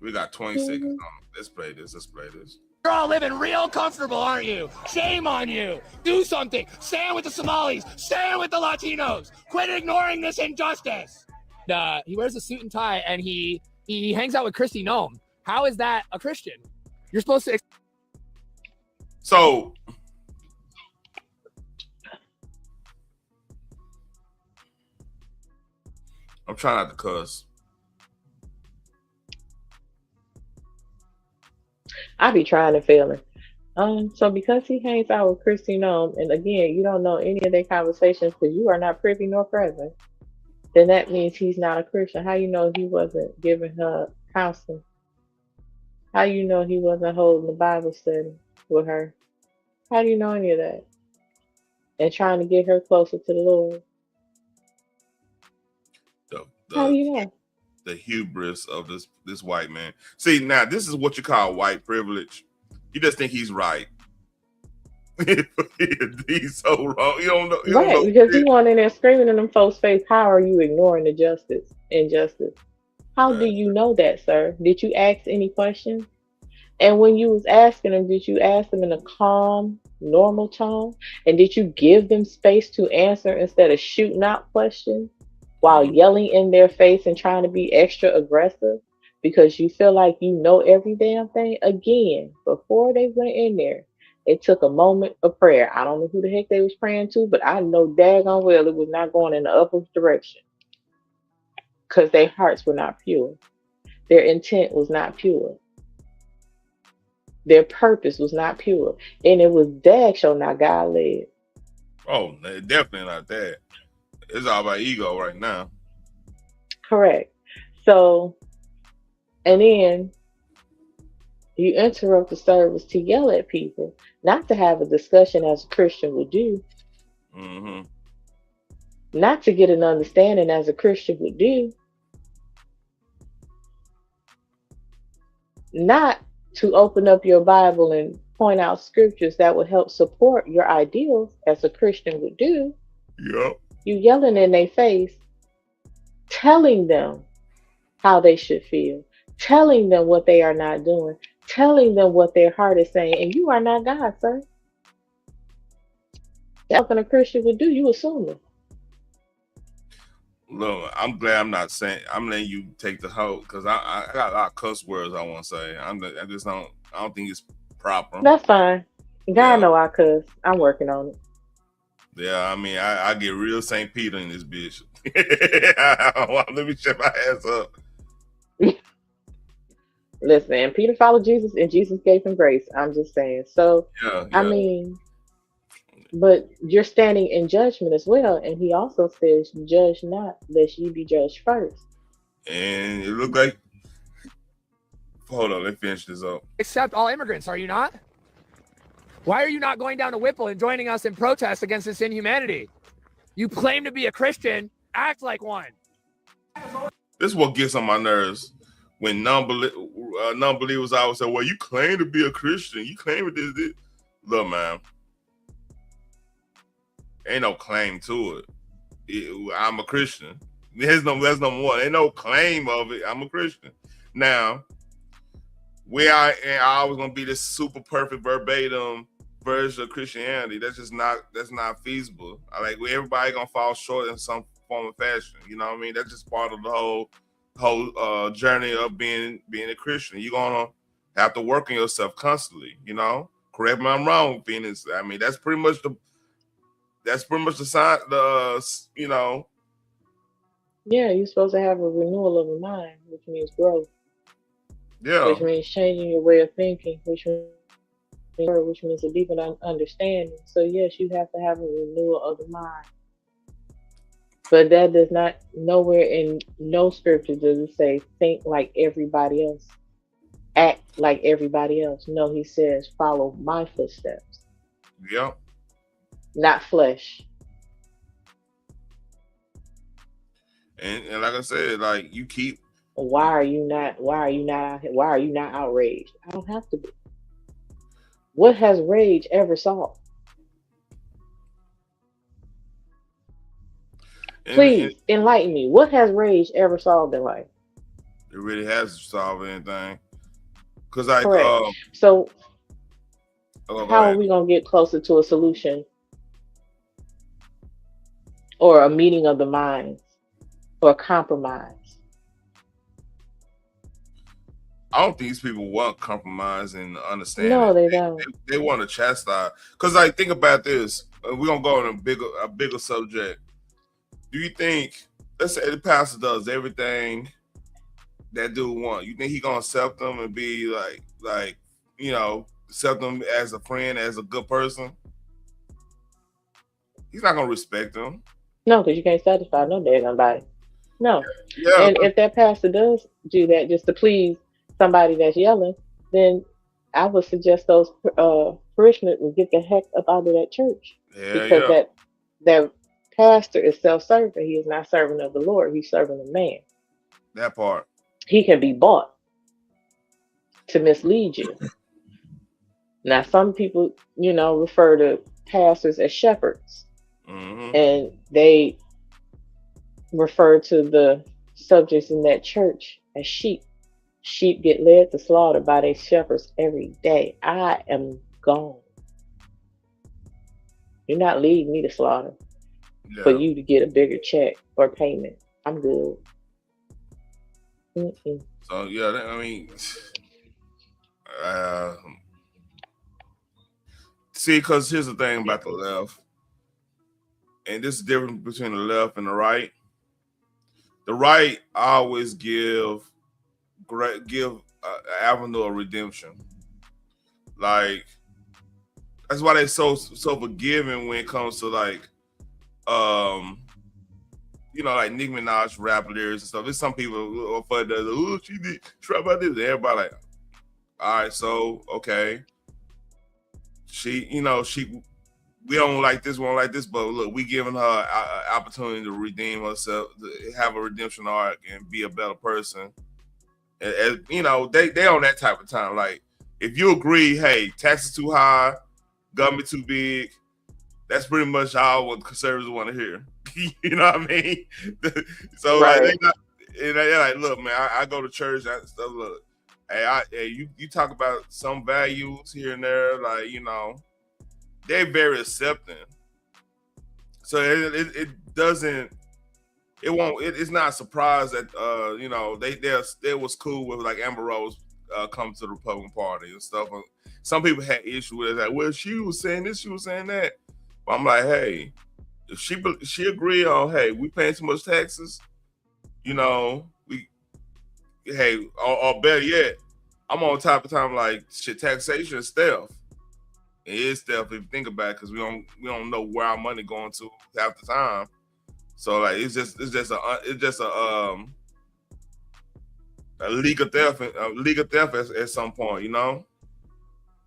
We got 20 seconds on. Let's play this. You're all living real comfortable, aren't you? Shame on you. Do something. Stand with the Somalis. Stand with the Latinos. Quit ignoring this injustice. He wears a suit and tie, and he hangs out with Kristi Noem. How is that a Christian? You're supposed to. So I'm trying not to cuss. I be trying to fail him. So because he hangs out with Kristi Noem, and again, you don't know any of their conversations because you are not privy nor present, then that means he's not a Christian. How you know he wasn't giving her counseling? How you know he wasn't holding the Bible study with her? How do you know any of that? And trying to get her closer to the Lord. How do you know? The hubris of this white man. See, now this is what you call white privilege. You just think he's right. He's so wrong. You don't know. Right, because he went in there screaming in them folks' face, how are you ignoring the injustice? How do you know that, sir? Did you ask any questions? And when you was asking them, did you ask them in a calm, normal tone? And did you give them space to answer instead of shooting out questions while yelling in their face and trying to be extra aggressive because you feel like you know every damn thing? Again, before they went in there, it took a moment of prayer. I don't know who the heck they was praying to, but I know daggone well it was not going in the upward direction because their hearts were not pure. Their intent was not pure. Their purpose was not pure. And it was dag show not God led. Oh, definitely not that. It's all about ego right now. Correct. So, and then you interrupt the service to yell at people, not to have a discussion as a Christian would do, not to get an understanding as a Christian would do, not to open up your Bible and point out scriptures that would help support your ideals as a Christian would do. Yep. You yelling in their face, telling them how they should feel, telling them what they are not doing, telling them what their heart is saying, and you are not God, sir. That's what a Christian would do. You assuming. Look, I'm glad I'm not saying. I'm letting you take the hoe because I got a lot of cuss words I want to say. I don't think it's proper. That's fine. God know I cuss. I'm working on it. Yeah, I mean, I get real St. Peter in this bitch. Let me shut my ass up. Listen, Peter followed Jesus and Jesus gave him grace. I'm just saying. So, I mean, but you're standing in judgment as well. And he also says, judge not, lest ye be judged first. And it looked like, hold on, let's finish this up. Accept all immigrants, are you not? Why are you not going down to Whipple and joining us in protest against this inhumanity? You claim to be a Christian, act like one. This is what gets on my nerves. When non-believers always say, well, you claim to be a Christian. You claim to this. Look, man. Ain't no claim to it. I'm a Christian. That's number one. Ain't no claim of it. I'm a Christian. Now, I always gonna be this super perfect verbatim version of Christianity. That's not feasible. Everybody gonna fall short in some form of fashion. You know what I mean? That's just part of the whole journey of being a Christian. You're gonna have to work on yourself constantly. You know, correct me if I'm wrong, Phoenix. I mean, that's pretty much the sign. You know. Yeah, you're supposed to have a renewal of a mind, which means growth. Yeah. which means changing your way of thinking, which means a deeper understanding. So yes, you have to have a renewal of the mind. But that does not, nowhere in no scripture does it say think like everybody else, act like everybody else. No, he says follow my footsteps, Yep. not flesh. And like I said, like you keep. Why are you not? Why are you not out here? Why are you not outraged? I don't have to be. What has rage ever solved? And Please enlighten me. What has rage ever solved in life? it really hasn't solved anything. Cause like Correct. So go how are ahead. we gonna get closer to a solution or a meeting of the minds or a compromise? I don't think these people want compromise and understanding. No, they don't. They want to chastise. Cause like think about this. We're gonna go on a bigger subject. Do you think, let's say the pastor does everything that dude want, you think he gonna accept them and be like accept them as a friend, as a good person? He's not gonna respect them. No, because you can't satisfy no damn body. No. Yeah. And if that pastor does do that just to please somebody that's yelling, then I would suggest those parishioners would get the heck up out of that church. Because that pastor is self-serving. He is not serving of the Lord. He's serving a man. That part. He can be bought to mislead you. Now, some people, refer to pastors as shepherds. Mm-hmm. And they refer to the subjects in that church as sheep. Sheep get led to slaughter by their shepherds every day. I am gone. You're not leading me to slaughter for you to get a bigger check or payment. I'm good. Mm-mm. So yeah, I mean, see, because here's the thing about the left, and this is different between the left and the right. The right always give an avenue of redemption. Like that's why they're so forgiving when it comes to like like Nicki Minaj rap lyrics and stuff. There's some people who are funny that, oh, she did rap about this. And everybody like, all right, so okay. We don't like this, we don't like this, but look, we giving her an opportunity to redeem herself, to have a redemption arc and be a better person. And they on that type of time. Like, if you agree, hey, taxes too high, government too big, that's pretty much all what conservatives want to hear. You know what I mean? So right. they're like, look, man, I go to church and stuff. Look, hey, you talk about some values here and there, like they're very accepting. So it doesn't. It won't. It's not a surprise that they was cool with like Amber Rose come to the Republican Party and stuff. Some people had issue with it, like, well, she was saying this, she was saying that. But I'm like, hey, if she agreed on, hey, we paying too much taxes, or better yet, I'm on top of time like shit. Taxation is theft. It is theft if you think about it, because we don't know where our money going to half the time. So like it's just a legal theft at some point,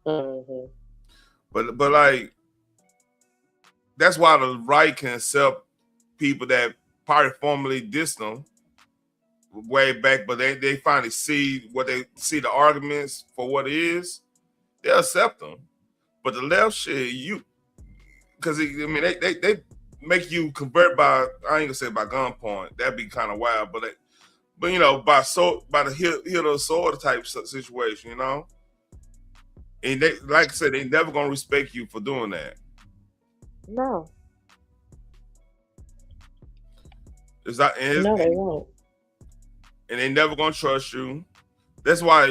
Mm-hmm. But like that's why the right can accept people that probably formerly dissed them way back, but they finally see the arguments for what it is. They'll accept them. But the left shit, because they make you convert by, I ain't gonna say by gunpoint. That'd be kind of wild, but by the hill of the sword type situation, And they, like I said, they never gonna respect you for doing that. No. It's not. No, they won't. And they never gonna trust you. That's why,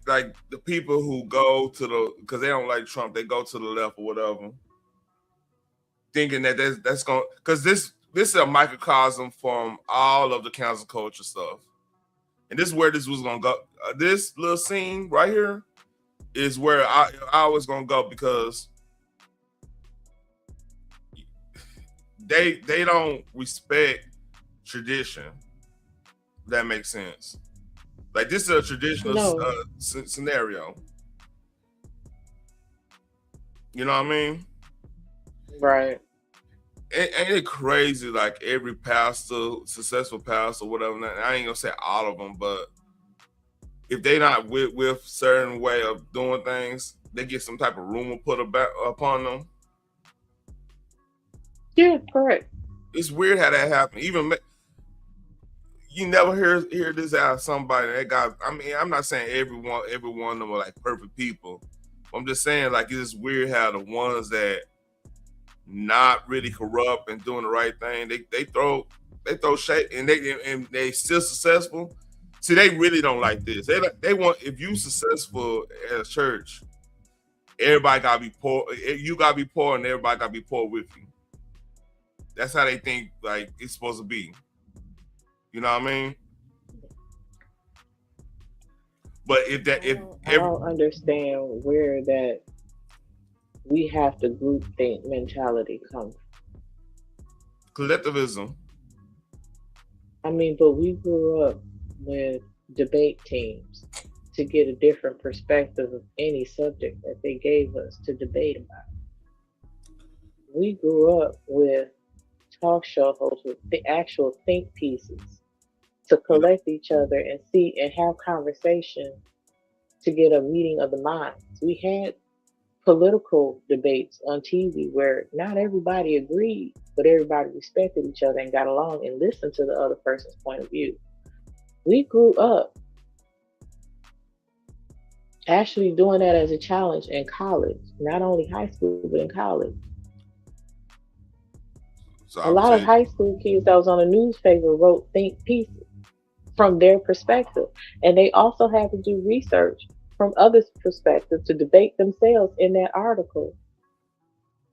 like the people who go to because they don't like Trump, they go to the left or whatever, thinking that that's going, because this is a microcosm from all of the cancel culture stuff. And this is where this was gonna go. This little scene right here is where I was gonna go, because they don't respect tradition. That makes sense. Like, this is a traditional scenario. You know what I mean? Right. Ain't it crazy? Like, every pastor, successful pastor, whatever. I ain't gonna say all of them, but if they not with certain way of doing things, they get some type of rumor put upon them. Yeah, correct. It's weird how that happened. Even you never hear this out of somebody that got. I mean, I'm not saying every one of them are like perfect people. I'm just saying, like, it's weird how the ones that not really corrupt and doing the right thing, they throw shade, and they still successful. See, they really don't like this. They want, if you successful at a church, everybody gotta be poor. You gotta be poor, and everybody gotta be poor with you. That's how they think, like, it's supposed to be. You know what I mean? But I don't understand where that we have to groupthink mentality comes from. Collectivism. I mean, but we grew up with debate teams to get a different perspective of any subject that they gave us to debate about. We grew up with talk show hosts with the actual think pieces to collect each other and see and have conversation to get a meeting of the minds. We had political debates on TV where not everybody agreed, but everybody respected each other and got along and listened to the other person's point of view. We grew up actually doing that as a challenge in college, not only high school, but in college. So a lot of high school kids that was on a newspaper wrote think pieces from their perspective. And they also had to do research from others' perspective to debate themselves in that article.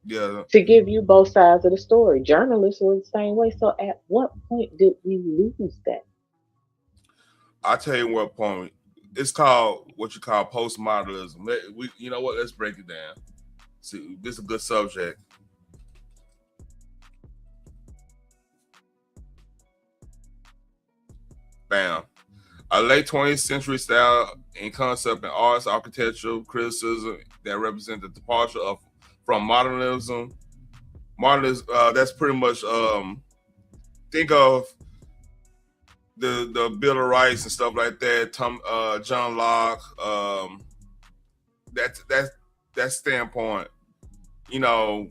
Yeah. To give you both sides of the story. Journalists were the same way. So at what point did we lose that? I'll tell you what point. It's called what you call postmodernism. You know what? Let's break it down. See, this is a good subject. Bam. A late 20th century style and concept in arts, architectural criticism that represent the departure from modernism. Modernism, that's pretty much think of the Bill of Rights and stuff like that. John Locke, that standpoint. You know,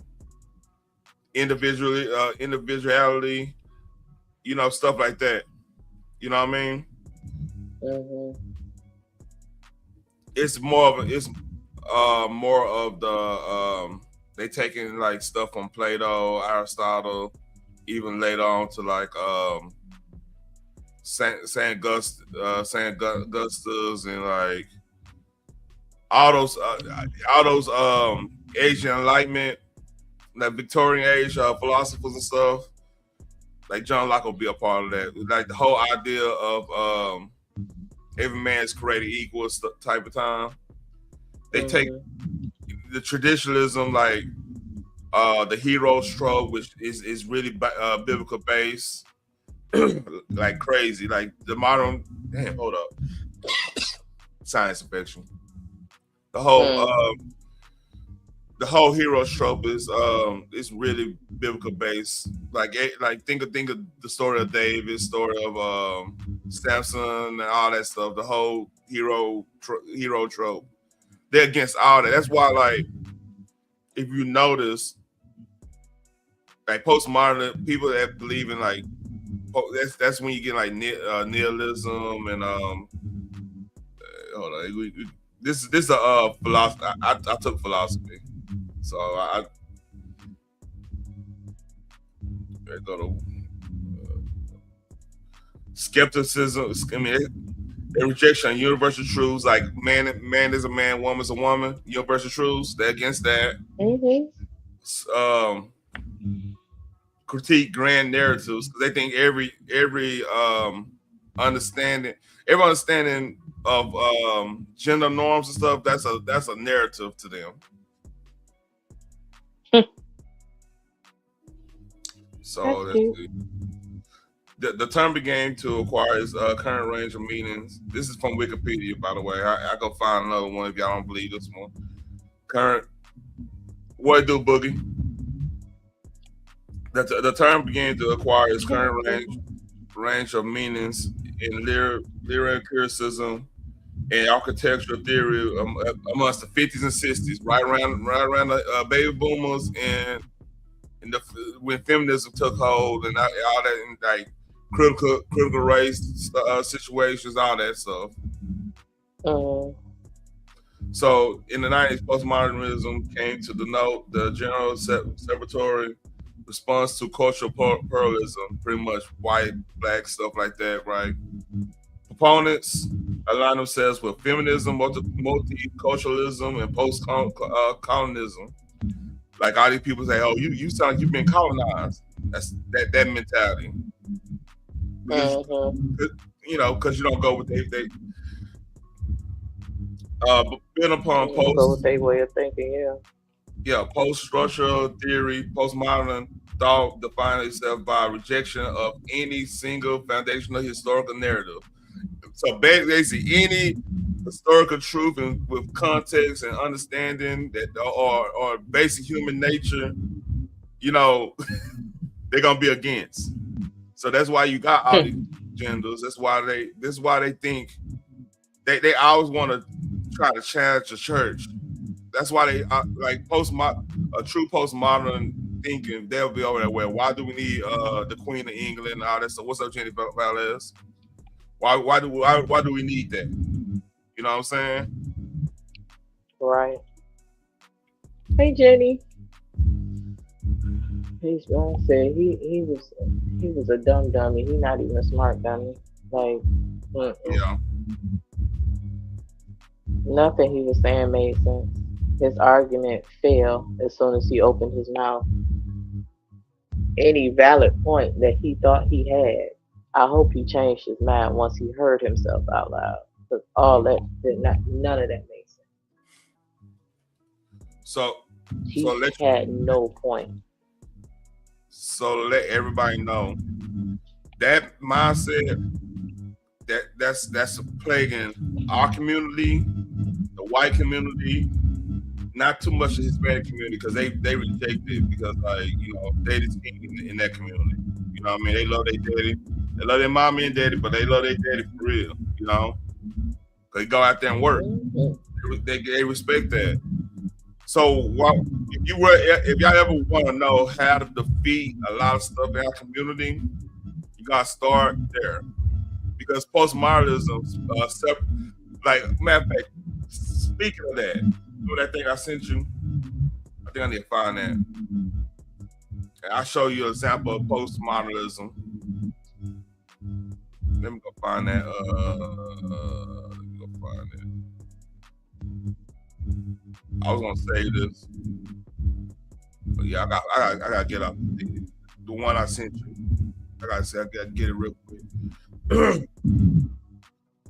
individuality. You know, stuff like that. You know what I mean? Mm-hmm. It's more of the they taking like stuff from Plato, Aristotle, even later on to like Saint Augustus and like all those Asian Enlightenment, that Victorian age philosophers and stuff. Like John Locke will be a part of that. Like the whole idea of every man is created equal type of time. They take the traditionalism, like the hero's trope, which is really biblical based, like crazy. Like the modern, damn, hold up, science infection. The whole hero's trope is really biblical based. Like think of the story of David, story of Samson, and all that stuff. The whole hero trope. They're against all that. That's why, like, if you notice, like postmodern people that believe in like that's when you get like nihilism and hold on, this is a philosophy. I took philosophy, so I go to skepticism. I mean, a rejection of universal truths, like man is a man, woman is a woman. Universal truths. They're against that. Mm-hmm. Critique grand narratives because they think every understanding of gender norms and stuff, that's a narrative to them. So That's cute. the term began to acquire its current range of meanings. This is from Wikipedia, by the way. I go find another one if y'all don't believe this one. Current, what it do, Boogie? The term began to acquire its current range of meanings in lyricism and architectural theory amongst the 50s and 60s, right around the baby boomers and when feminism took hold and all that, and like critical race situations, all that stuff. So in the 90s, postmodernism came to denote the general celebratory response to cultural pluralism, pretty much white, black, stuff like that, right? Proponents align themselves with feminism, multiculturalism, and post-colonism. Like all these people say, "Oh, you sound like you've been colonized." That's that mentality. Because, you know, because you don't go with they built upon go with their way of thinking, post-structural theory, postmodern thought defines itself by rejection of any single foundational historical narrative. So basically, any historical truth and with context and understanding that or basic human nature, you know, they're gonna be against. So that's why you got all these genders. This is why they think they always want to try to challenge the church. That's why they like a true postmodern thinking. They'll be over there. Well, why do we need the Queen of England and all that? So what's up, Jenny Valdez? Why do we need that? You know what I'm saying? Right. Hey, Jenny. He's said he was a dumb dummy. He's not even a smart dummy. Like, yeah. Nothing he was saying made sense. His argument failed as soon as he opened his mouth. Any valid point that he thought he had, I hope he changed his mind once he heard himself out loud. Because none of that made sense. So he had no point. So to let everybody know that mindset that's plaguing our community, the white community, not too much the Hispanic community, because they reject it because, like, you know, they just in that community. You know what I mean? They love their daddy. They love their mommy and daddy, but they love their daddy for real, you know? Because they go out there and work. They respect that. So if y'all ever want to know how to defeat a lot of stuff in our community, you got to start there. Because postmodernism, like, matter of fact, speaking of that, you know that thing I sent you? I think I need to find that. And I'll show you an example of postmodernism. Let me go find that. Let me go find it. I was gonna say this, but yeah, I gotta get up the one I sent you. I gotta get it real quick.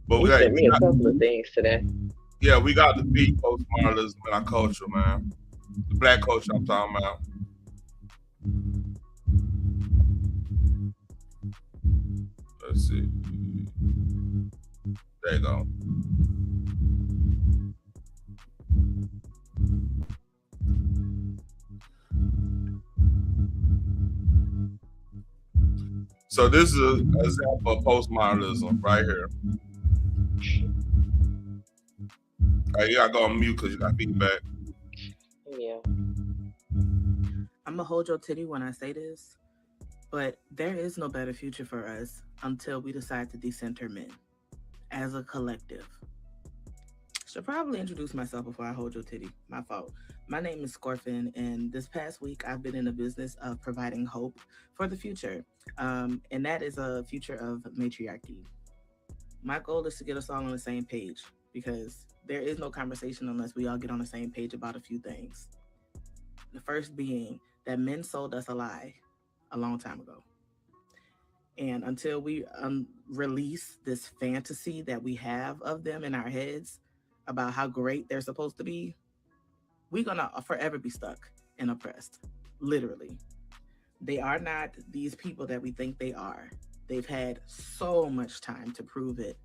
But you sent me a couple of things today. Yeah, we got to beat postmodernism in our culture, man. The black culture I'm talking about. Let's see. There you go. So this is an example of postmodernism right here. You gotta go on mute because you got feedback. Yeah. I'm gonna hold your titty when I say this, but there is no better future for us until we decide to decenter men as a collective. Should probably introduce myself before I hold your titty. My fault. My name is Scorfin, and this past week I've been in the business of providing hope for the future, and that is a future of matriarchy. My goal is to get us all on the same page, because there is no conversation unless we all get on the same page about a few things. The first being that men sold us a lie a long time ago. And until we release this fantasy that we have of them in our heads about how great they're supposed to be, we're going to forever be stuck and oppressed. Literally. They are not these people that we think they are. They've had so much time to prove it,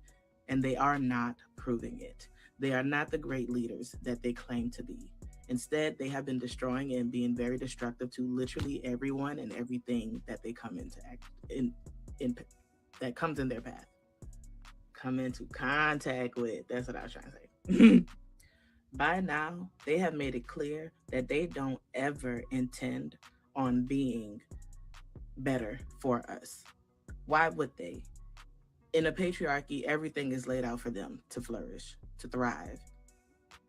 and they are not proving it. They are not the great leaders that they claim to be. Instead, they have been destroying and being very destructive to literally everyone and everything that they come into that comes in their path. Come into contact with. That's what I was trying to say. By now, they have made it clear that they don't ever intend on being better for us. Why would they? In a patriarchy, everything is laid out for them to flourish, to thrive.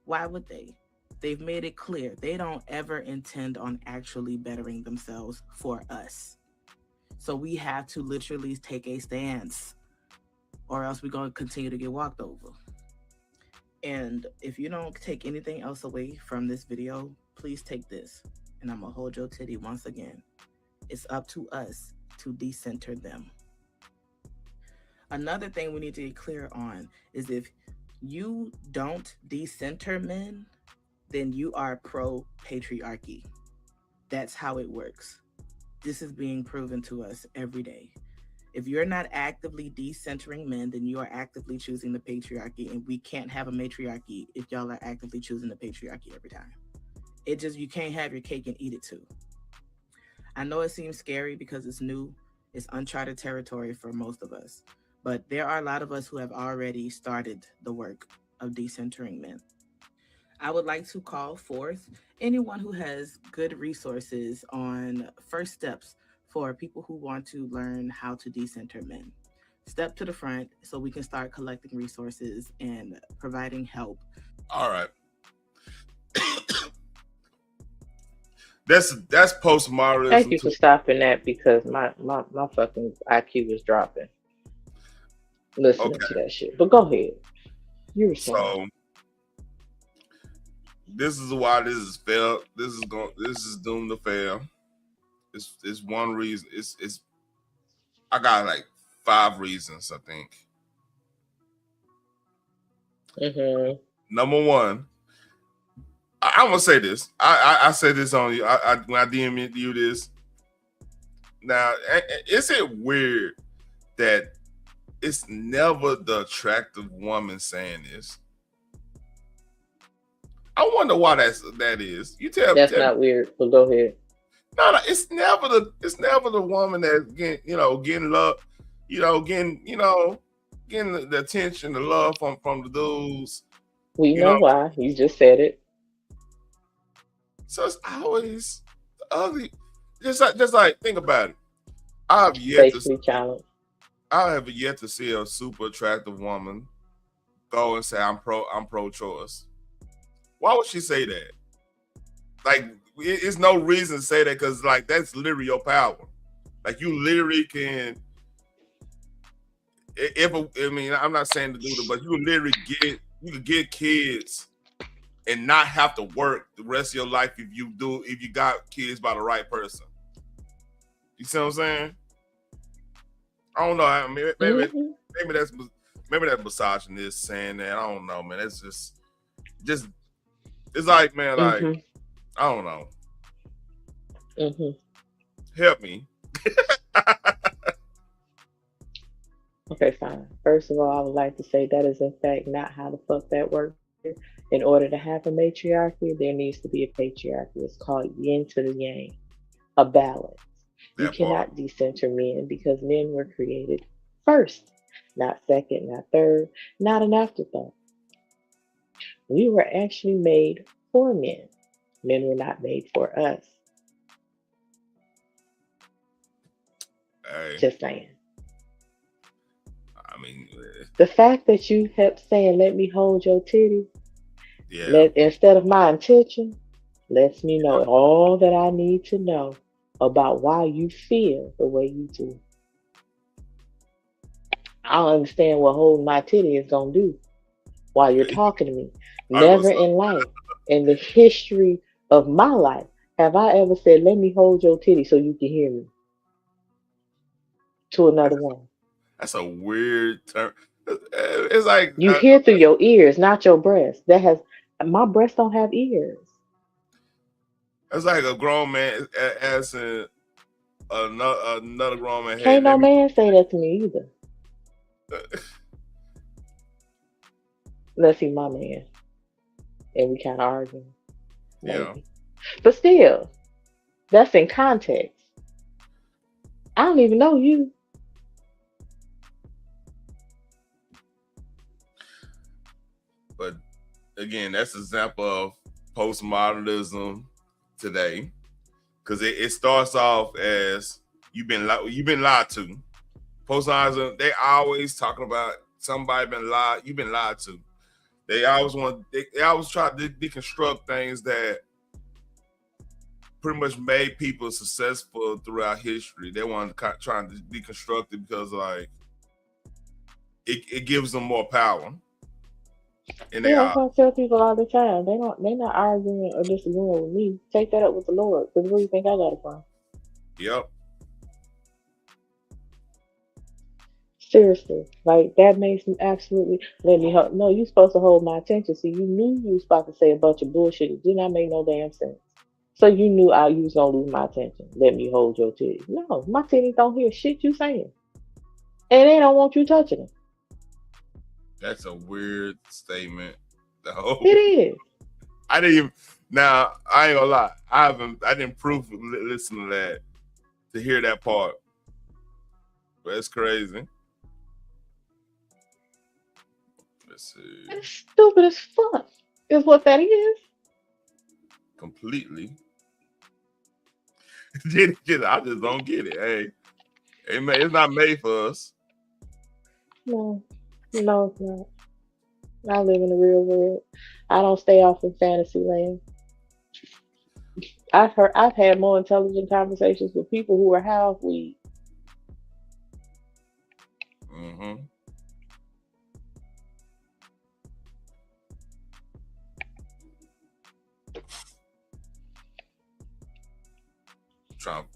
Why would they? They've made it clear they don't ever intend on actually bettering themselves for us. So we have to literally take a stance, or else we're going to continue to get walked over. And if you don't take anything else away from this video, please take this. And I'm going to hold your titty once again. It's up to us to decenter them. Another thing we need to get clear on is if you don't decenter men, then you are pro-patriarchy. That's how it works. This is being proven to us every day. If you're not actively decentering men, then you are actively choosing the patriarchy, and we can't have a matriarchy if y'all are actively choosing the patriarchy every time. You can't have your cake and eat it too. I know it seems scary because it's new, it's uncharted territory for most of us, but there are a lot of us who have already started the work of decentering men. I would like to call forth anyone who has good resources on first steps for people who want to learn how to decenter men. Step to the front so we can start collecting resources and providing help. All right. That's postmodernism. Thank you for stopping that because my fucking IQ is dropping. Listening to that shit. But go ahead. You were saying. So this is why this is failed. This is doomed to fail. It's one reason. It's I got like 5 reasons, I think. Mm-hmm. Number one, I'm gonna say this. I said this on you. When I DM you this. Now, is it weird that it's never the attractive woman saying this? I wonder why that is. You tell. That's not weird, but go ahead. No, it's never the woman that's getting love, getting the attention, the love from the dudes. We know why. You just said it. So it's always ugly. Just like think about it. I have yet to see a super attractive woman go and say I'm pro-choice. Why would she say that? Like, it's no reason to say that because like that's literally your power. Like you literally can. I'm not saying to do it, but you can literally get kids and not have to work the rest of your life if you got kids by the right person. You see what I'm saying? I don't know. I mean, maybe that's misogynist saying that. I don't know, man. It's just it's like, man, like I don't know. Help me. Okay, fine. First of all, I would like to say that is in fact not how the fuck that works. In order to have a matriarchy, there needs to be a patriarchy. It's called yin to the yang, a balance. You cannot decenter men because men were created first, not second, not third, not an afterthought. We were actually made for men. Men were not made for us. Hey. Just saying. I mean, the fact that you kept saying, let me hold your titty, yeah. Instead of my intention, lets me know all that I need to know about why you feel the way you do. I don't understand what holding my titty is going to do while you're talking to me. Never in life, in the history of my life, have I ever said, let me hold your titty so you can hear me. to another woman. That's a weird term. It's like You hear through your ears, not your breast. My breasts don't have ears. it's like a grown man asking another grown man, hey, Can't no man say that to me either. Unless he's my man. And we kind of argue. Maybe. Yeah. But still, that's in context. I don't even know you. But again, that's an example of postmodernism today, because it starts off as you've been lied to. Postmodernism, they always talking about somebody been lied. You've been lied to. They always try to deconstruct things that pretty much made people successful throughout history. They want to try to deconstruct it because like it gives them more power. And Yeah, I tell people all the time. They're not arguing or disagreeing with me. Take that up with the Lord, because where do you think I got it from? Yep. Seriously, like that makes me absolutely let me help. No, you're supposed to hold my attention. See, you knew you was about to say a bunch of bullshit. It did not make no damn sense. So you knew you was gonna lose my attention. Let me hold your titties. No, my titties don't hear shit you saying, and they don't want you touching them. That's a weird statement. It is. I didn't even. Now I ain't gonna lie. I didn't proof listen to that to hear that part. But it's crazy. Let's see. It's stupid as fuck. Is what that is. Completely. I just don't get it. Hey, it's not made for us. No, it's not. I live in the real world. I don't stay off in fantasy land. I've had more intelligent conversations with people who are half weed. Mm-hmm. Trump.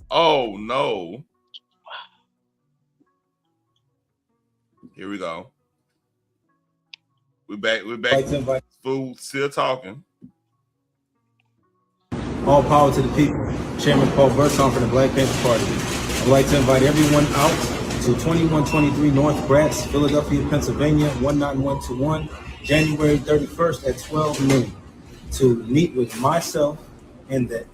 Oh no. Here we go. We're back. Food still talking. All power to the people. Chairman Paul Burton for the Black Panther Party. I'd like to invite everyone out to 2123 North Gratz, Philadelphia, Pennsylvania, 19121, January 31st at 12 noon to meet with myself and the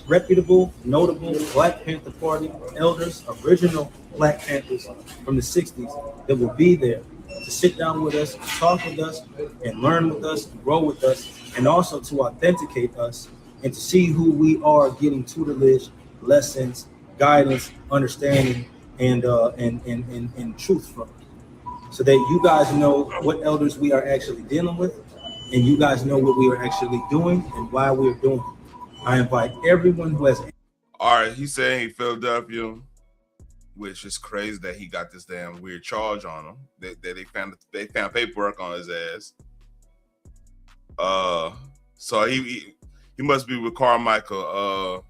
reputable, notable Black Panther Party elders, original Black Panthers from the 60s that will be there to sit down with us, talk with us, and learn with us, grow with us, and also to authenticate us and to see who we are, getting tutelage, lessons, guidance, understanding, and truth from, so that you guys know what elders we are actually dealing with, and you guys know what we are actually doing and why we're doing it. I invite everyone who has. All right, he's saying Philadelphia, which is crazy that he got this damn weird charge on him. That they found paperwork on his ass. So he must be with Carmichael.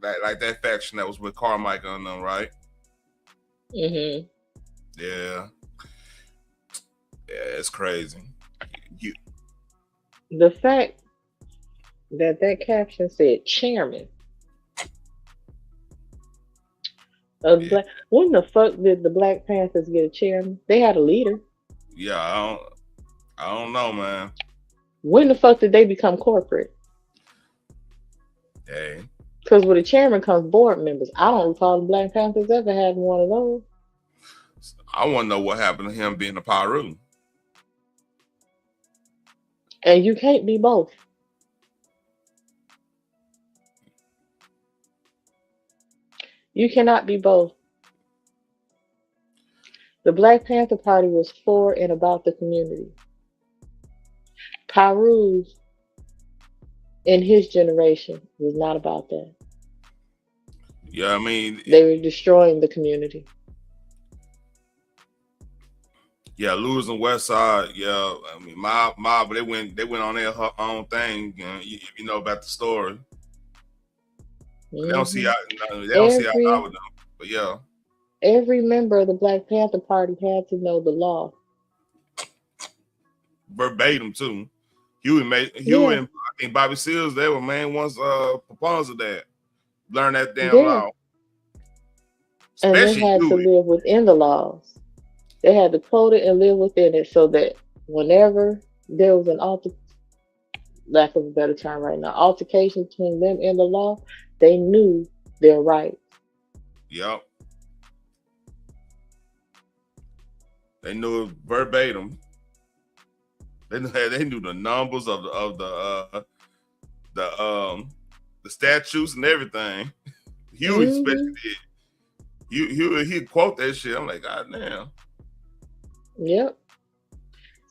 Like that faction that was with Carmichael and them, right? Mm-hmm. Yeah, it's crazy. The fact that caption said chairman of Black. When the fuck did the Black Panthers get a chairman? They had a leader. Yeah, I don't know, man. When the fuck did they become corporate? Hey. Because with a chairman comes board members. I don't recall the Black Panthers ever having one of those. I want to know what happened to him being a Pyru. And you can't be both. You cannot be both. The Black Panther Party was for and about the community. Pyru's in his generation was not about that. Yeah, I mean, they were destroying the community. Yeah, losing West Side. Yeah, I mean, mob. They went on their own thing. You know about the story. They don't see eye with them, but yeah. Every member of the Black Panther Party had to know the law. Verbatim too. Huey Yeah, and I think Bobby Seals, they were main ones proponents of that. Learn that damn yeah. law. And they Especially had to Huey. live within the laws. They had to code it and live within it so that whenever there was an lack of a better term right now, altercation between them and the law, they knew their rights. Yep. They knew it verbatim. They knew the numbers of the statutes and everything. Huey especially did. He'd quote that shit. I'm like, God damn. Yep.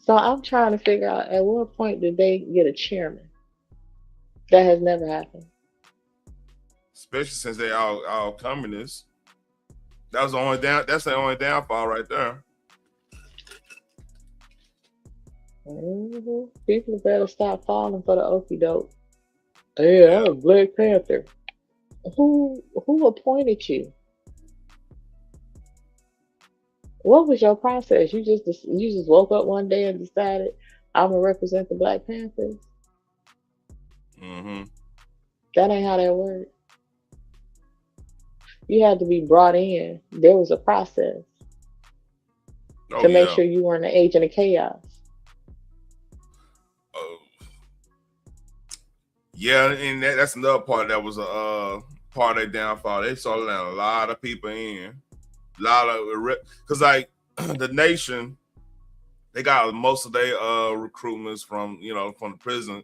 So I'm trying to figure out at what point did they get a chairman? That has never happened. Especially since they all communists. That's the only downfall right there. People better stop falling for the okie doke. Hey, I'm a Black Panther. Who appointed you? What was your process? You just woke up one day and decided I'm gonna represent the Black Panthers. Mm-hmm. That ain't how that works. You had to be brought in. There was a process to make sure you weren't an agent of chaos. Yeah, and that's another part that was a part of their downfall. They started letting a lot of people in, because like the nation, they got most of their recruitments from from the prison,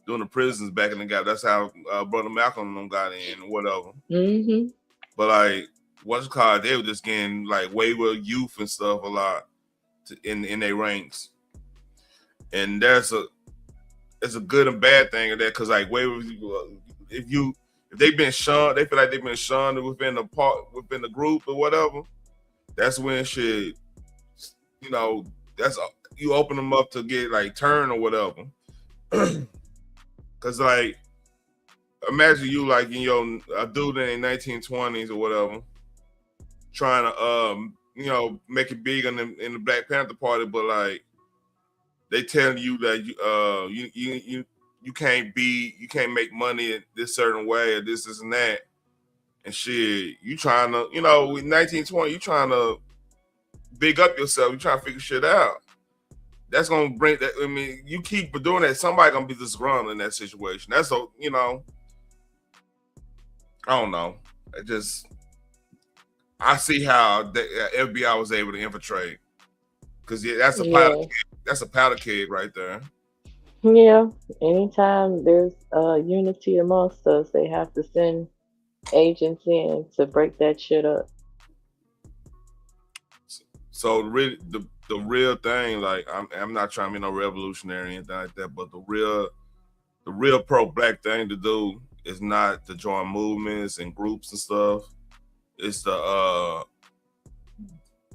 doing the prisons back in the gap. That's how Brother Malcolm and them got in or whatever. Mm-hmm. But like what's it called? They were just getting like wayward youth and stuff a lot in their ranks, and it's a good and bad thing of that, because like if they've been shunned, they feel like they've been shunned within the group or whatever. That's when shit, that's you open them up to get like turned or whatever. Cause like imagine you like a dude in the 1920s or whatever, trying to make it big in the Black Panther Party, but like they telling you that you can't make money in this certain way or this and that, and shit. You trying to with 1920, you trying to big up yourself. You trying to figure shit out. That's gonna bring that. I mean, you keep doing that, somebody gonna be disgruntled in that situation. That's I don't know. I see how the FBI was able to infiltrate, because that's a powder keg right there. Yeah. Anytime there's unity amongst us, they have to send agents in to break that shit up. So the real thing, like I'm not trying to be no revolutionary or anything like that, but the real pro-Black thing to do is not to join movements and groups and stuff. It's to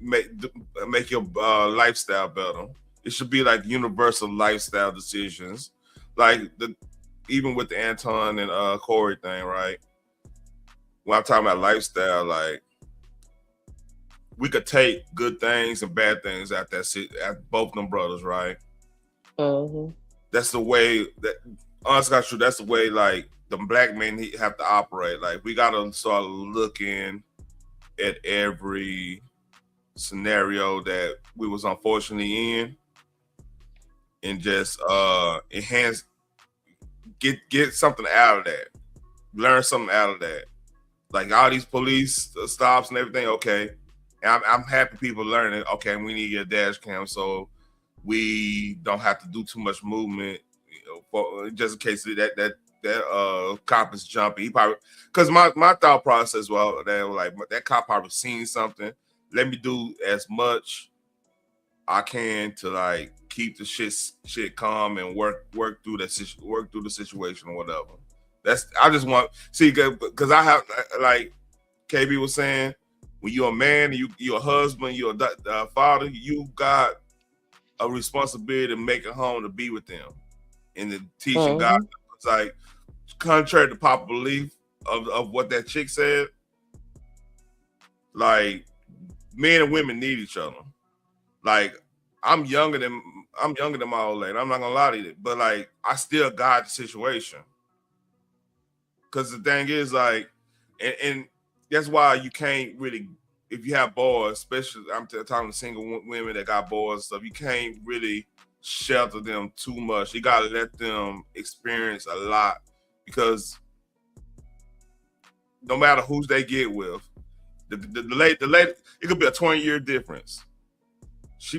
make your lifestyle better. It should be like universal lifestyle decisions, like even with the Anton and Corey thing, right? When I'm talking about lifestyle, like we could take good things and bad things at both them brothers, right? Mm-hmm. That's the way that honestly, true. That's the way like the Black men have to operate. Like we gotta start looking at every scenario that we was unfortunately in, and just enhance, get something out of that, learn something out of that. Like all these police stops and everything, okay. And I'm happy people learning, okay, we need to get a dash cam so we don't have to do too much movement, for just in case that cop is jumping. He probably, because my thought process was that cop probably seen something. Let me do as much I can to like keep the shit calm and work through the situation or whatever. I just want because I have, like KB was saying, when you're a man, you're a husband, you're a father, you got a responsibility to make it home, to be with them, and to teaching God. It's like contrary to popular belief of what that chick said. Like men and women need each other. Like I'm younger than my old lady. I'm not gonna lie to you, but like I still got the situation. Cause the thing is like, and that's why you can't really, if you have boys, especially I'm talking to single women that got boys and stuff, you can't really shelter them too much. You gotta let them experience a lot, because no matter who they get with, the lady, it could be a 20-year difference.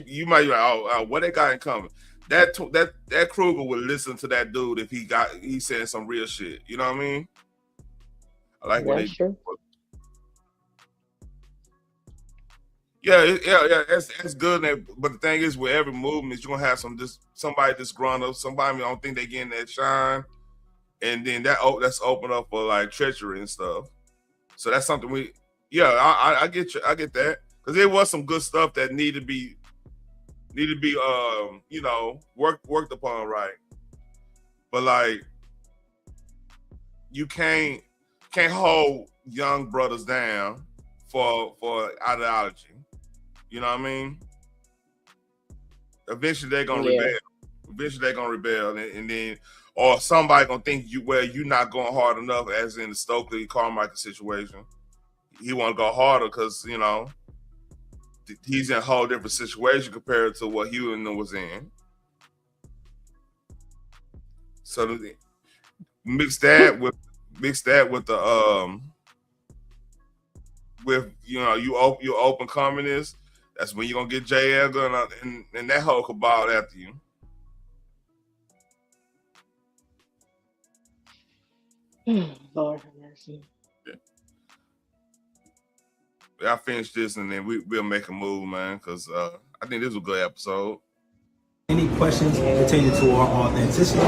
You might be like, oh, what they got in common? That Kruger would listen to that dude if he's saying some real shit. You know what I mean? I like what they do. Yeah, that's good. But the thing is, with every movement, you're gonna have somebody disgruntled, somebody don't think they getting that shine, and then that's open up for like treachery and stuff. So that's something I get you, I get that, because there was some good stuff that need to be worked upon right. But like you can't hold young brothers down for ideology. You know what I mean? Eventually they're gonna rebel. And then or somebody gonna think you're not going hard enough, as in the Stokely Carmichael situation. He wanna go harder because he's in a whole different situation compared to what Hewlett was in. So mix that with the you open communist. That's when you're gonna get J. Edgar and that whole cabal after you. Lord have mercy. I'll finish this and then we'll make a move, man, because I think this was a good episode. Any questions pertaining to our authenticity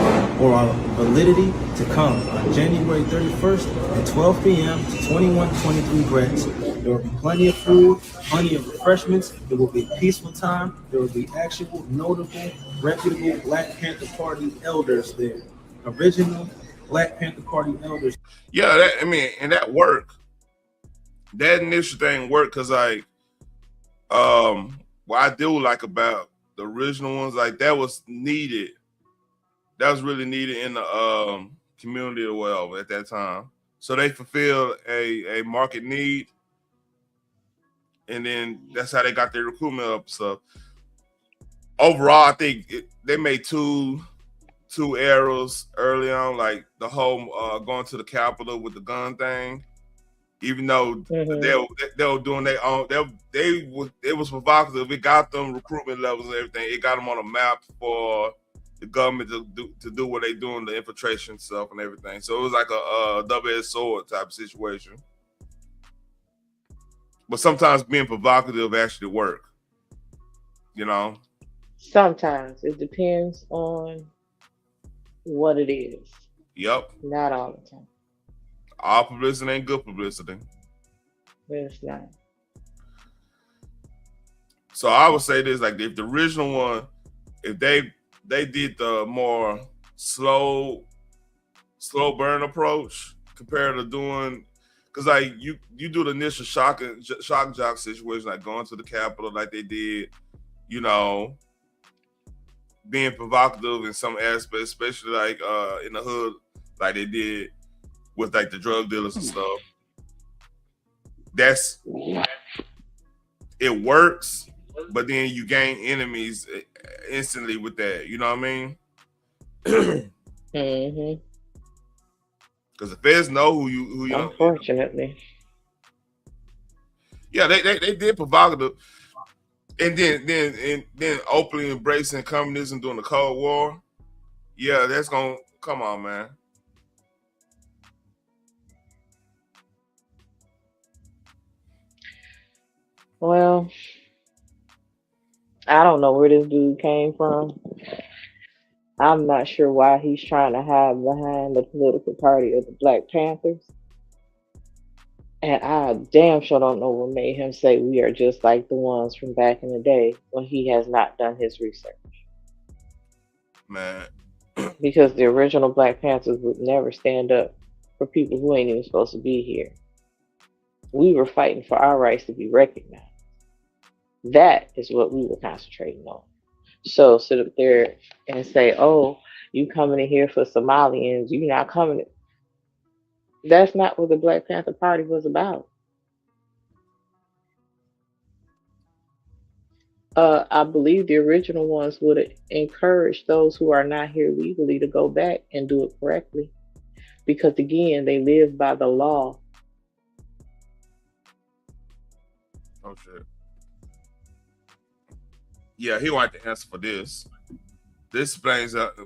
or our validity to come on January 31st at 12 p.m. to 2123 Grants. There will be plenty of food, plenty of refreshments. There will be a peaceful time. There will be actual, notable, reputable Black Panther Party elders there. Original Black Panther Party elders. Yeah, and that worked. That initial thing worked because what I do like about the original ones, like that was needed. That was really needed in the community as well at that time. So they fulfilled a market need, and then that's how they got their recruitment up and stuff. Overall, I think they made two errors early on, like the whole going to the Capitol with the gun thing. Even though they were doing their own, it was provocative. It got them recruitment levels and everything. It got them on a map for the government to do what they doing, the infiltration stuff and everything. So it was like a double-edged sword type of situation. But sometimes being provocative actually work. You know? Sometimes. It depends on what it is. Yep. Not all the time. All publicity ain't good publicity. It's not. So I would say this, like if the original one, if they did the more slow burn approach compared to doing, because like you do the initial shock jock situation, like going to the Capitol like they did, being provocative in some aspects, especially like in the hood, like they did with like the drug dealers and stuff. It works, but then you gain enemies instantly with that. You know what I mean? Mm-hmm. Because the feds know who you. Unfortunately. Yeah, they did provocative, and then openly embracing communism during the Cold War. Yeah, that's gonna come on, man. Well, I don't know where this dude came from. I'm not sure why he's trying to hide behind the political party of the Black Panthers. And I damn sure don't know what made him say we are just like the ones from back in the day when he has not done his research. Man. Because the original Black Panthers would never stand up for people who ain't even supposed to be here. We were fighting for our rights to be recognized. That is what we were concentrating on. So sit up there and say, "Oh, you coming in here for Somalians? You not coming?" That's not what the Black Panther Party was about. I believe the original ones would encourage those who are not here legally to go back and do it correctly, because again, they live by the law. Oh shit. Yeah, he wanted to answer for this. This brings up.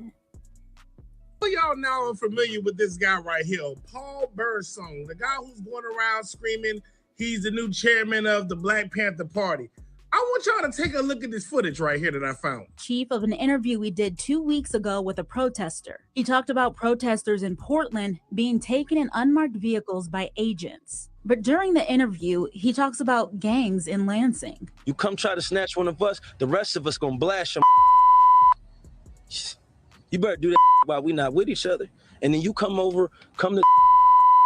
Well, y'all now are familiar with this guy right here, Paul Birdsong, the guy who's going around screaming he's the new chairman of the Black Panther Party. I want y'all to take a look at this footage right here that I found. Chief of an interview we did 2 weeks ago with a protester. He talked about protesters in Portland being taken in unmarked vehicles by agents. But during the interview, he talks about gangs in Lansing. You come try to snatch one of us, the rest of us gonna blast your. You better do that while we not with each other. And then you come to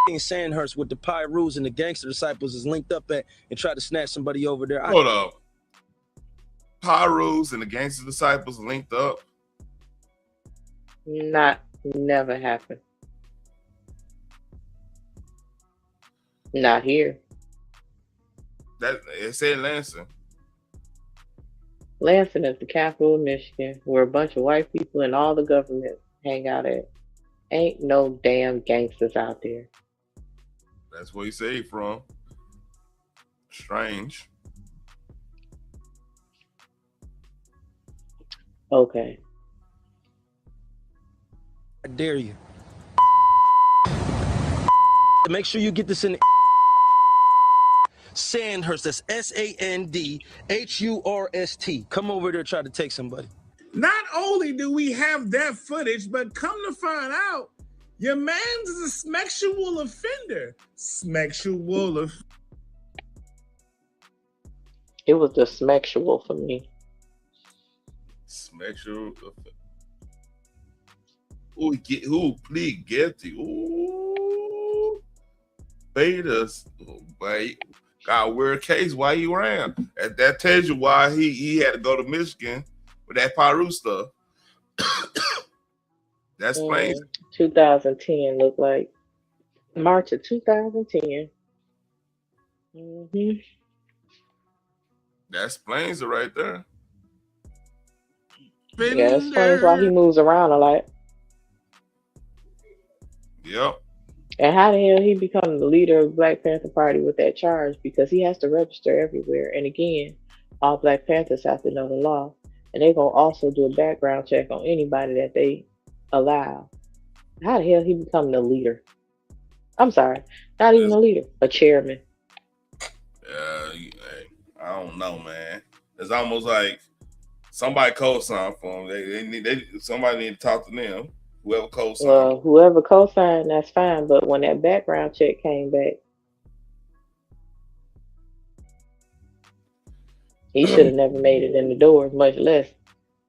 in Sandhurst with the Pyrus and the gangster disciples is linked up at and try to snatch somebody over there. Hold up. Pyrus and the gangster disciples linked up? Never happened. Not here. That it said Lansing. Lansing is the capital of Michigan, where a bunch of white people and all the government hang out at. Ain't no damn gangsters out there. That's where he said he from. Strange. Okay. I dare you. Make sure you get this in Sandhurst. That's Sandhurst. Come over there, try to take somebody. Not only do we have that footage, but come to find out, your man's is a sexual offender. It was the sexual for me. Sexual offender. Who plead guilty? Ooh. Betas. Wait. Got a weird case why he ran. That tells you why he had to go to Michigan with that Pyru stuff. That's plain. 2010 looked like. March of 2010. Mm-hmm. That explains it right there. Yeah, that explains why he moves around a lot. Yep. And how the hell he become the leader of the Black Panther Party with that charge? Because he has to register everywhere. And again, all Black Panthers have to know the law. And they're going to also do a background check on anybody that they allow. How the hell he become the leader? I'm sorry, not even a leader, a chairman. I don't know, man. It's almost like somebody co-signed for him. Somebody need to talk to them. Whoever co-signed. Well, whoever co-signed, that's fine. But when that background check came back, he should have never made it in the doors, much less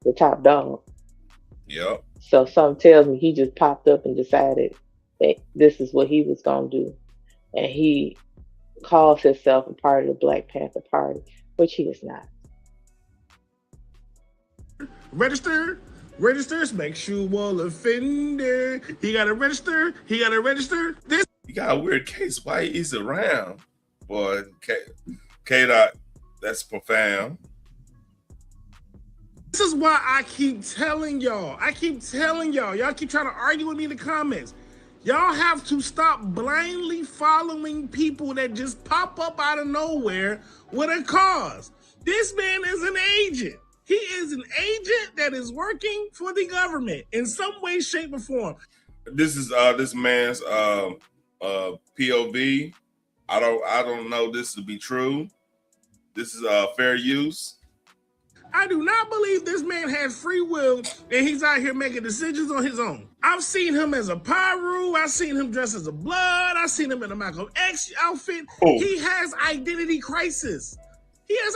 the top dog. Yep. So something tells me he just popped up and decided that this is what he was going to do. And he calls himself a part of the Black Panther Party, which he is not. Register, sexual offender. He got to register. This. You got a weird case. Why he's around? Boy, K-Dot, that's profound. This is why I keep telling y'all. Y'all keep trying to argue with me in the comments. Y'all have to stop blindly following people that just pop up out of nowhere with a cause. This man is an agent. He is an agent that is working for the government in some way, shape, or form. This is this man's POV. I don't know this to be true. This is fair use. I do not believe this man has free will and he's out here making decisions on his own. I've seen him as a Pyru. I've seen him dressed as a Blood. I've seen him in a Malcolm X outfit. Oh. He has identity crisis. His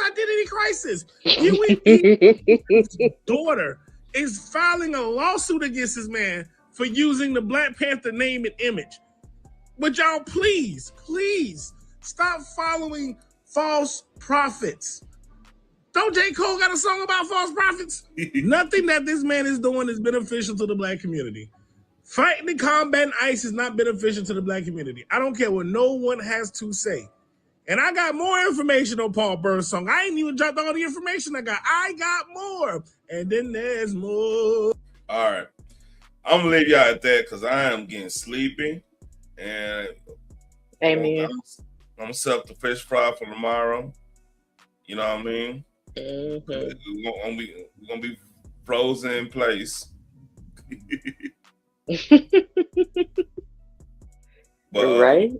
daughter is filing a lawsuit against this man for using the Black Panther name and image. But y'all, please stop following false prophets. Don't J. Cole got a song about false prophets? Nothing that this man is doing is beneficial to the black community. Fighting and combating ICE is not beneficial to the black community. I don't care what no one has to say. And I got more information on Paul Burr's song. I ain't even dropped all the information I got. I got more. And then there's more. All right. I'm going to leave y'all at that because I am getting sleepy. And Amen. I'm going to set up the fish fry for tomorrow. You know what I mean? Mm-hmm. We're going to be frozen in place. But, right?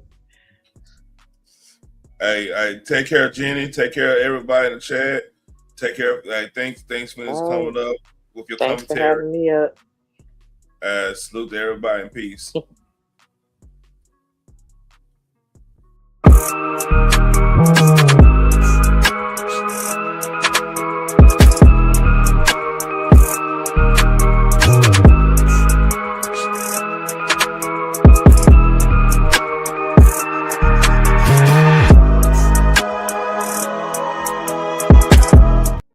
Hey, take care of Jenny. Take care of everybody in the chat. Take care of, thanks for this coming up with your Thanks for commentary. having me up. Salute to everybody in peace.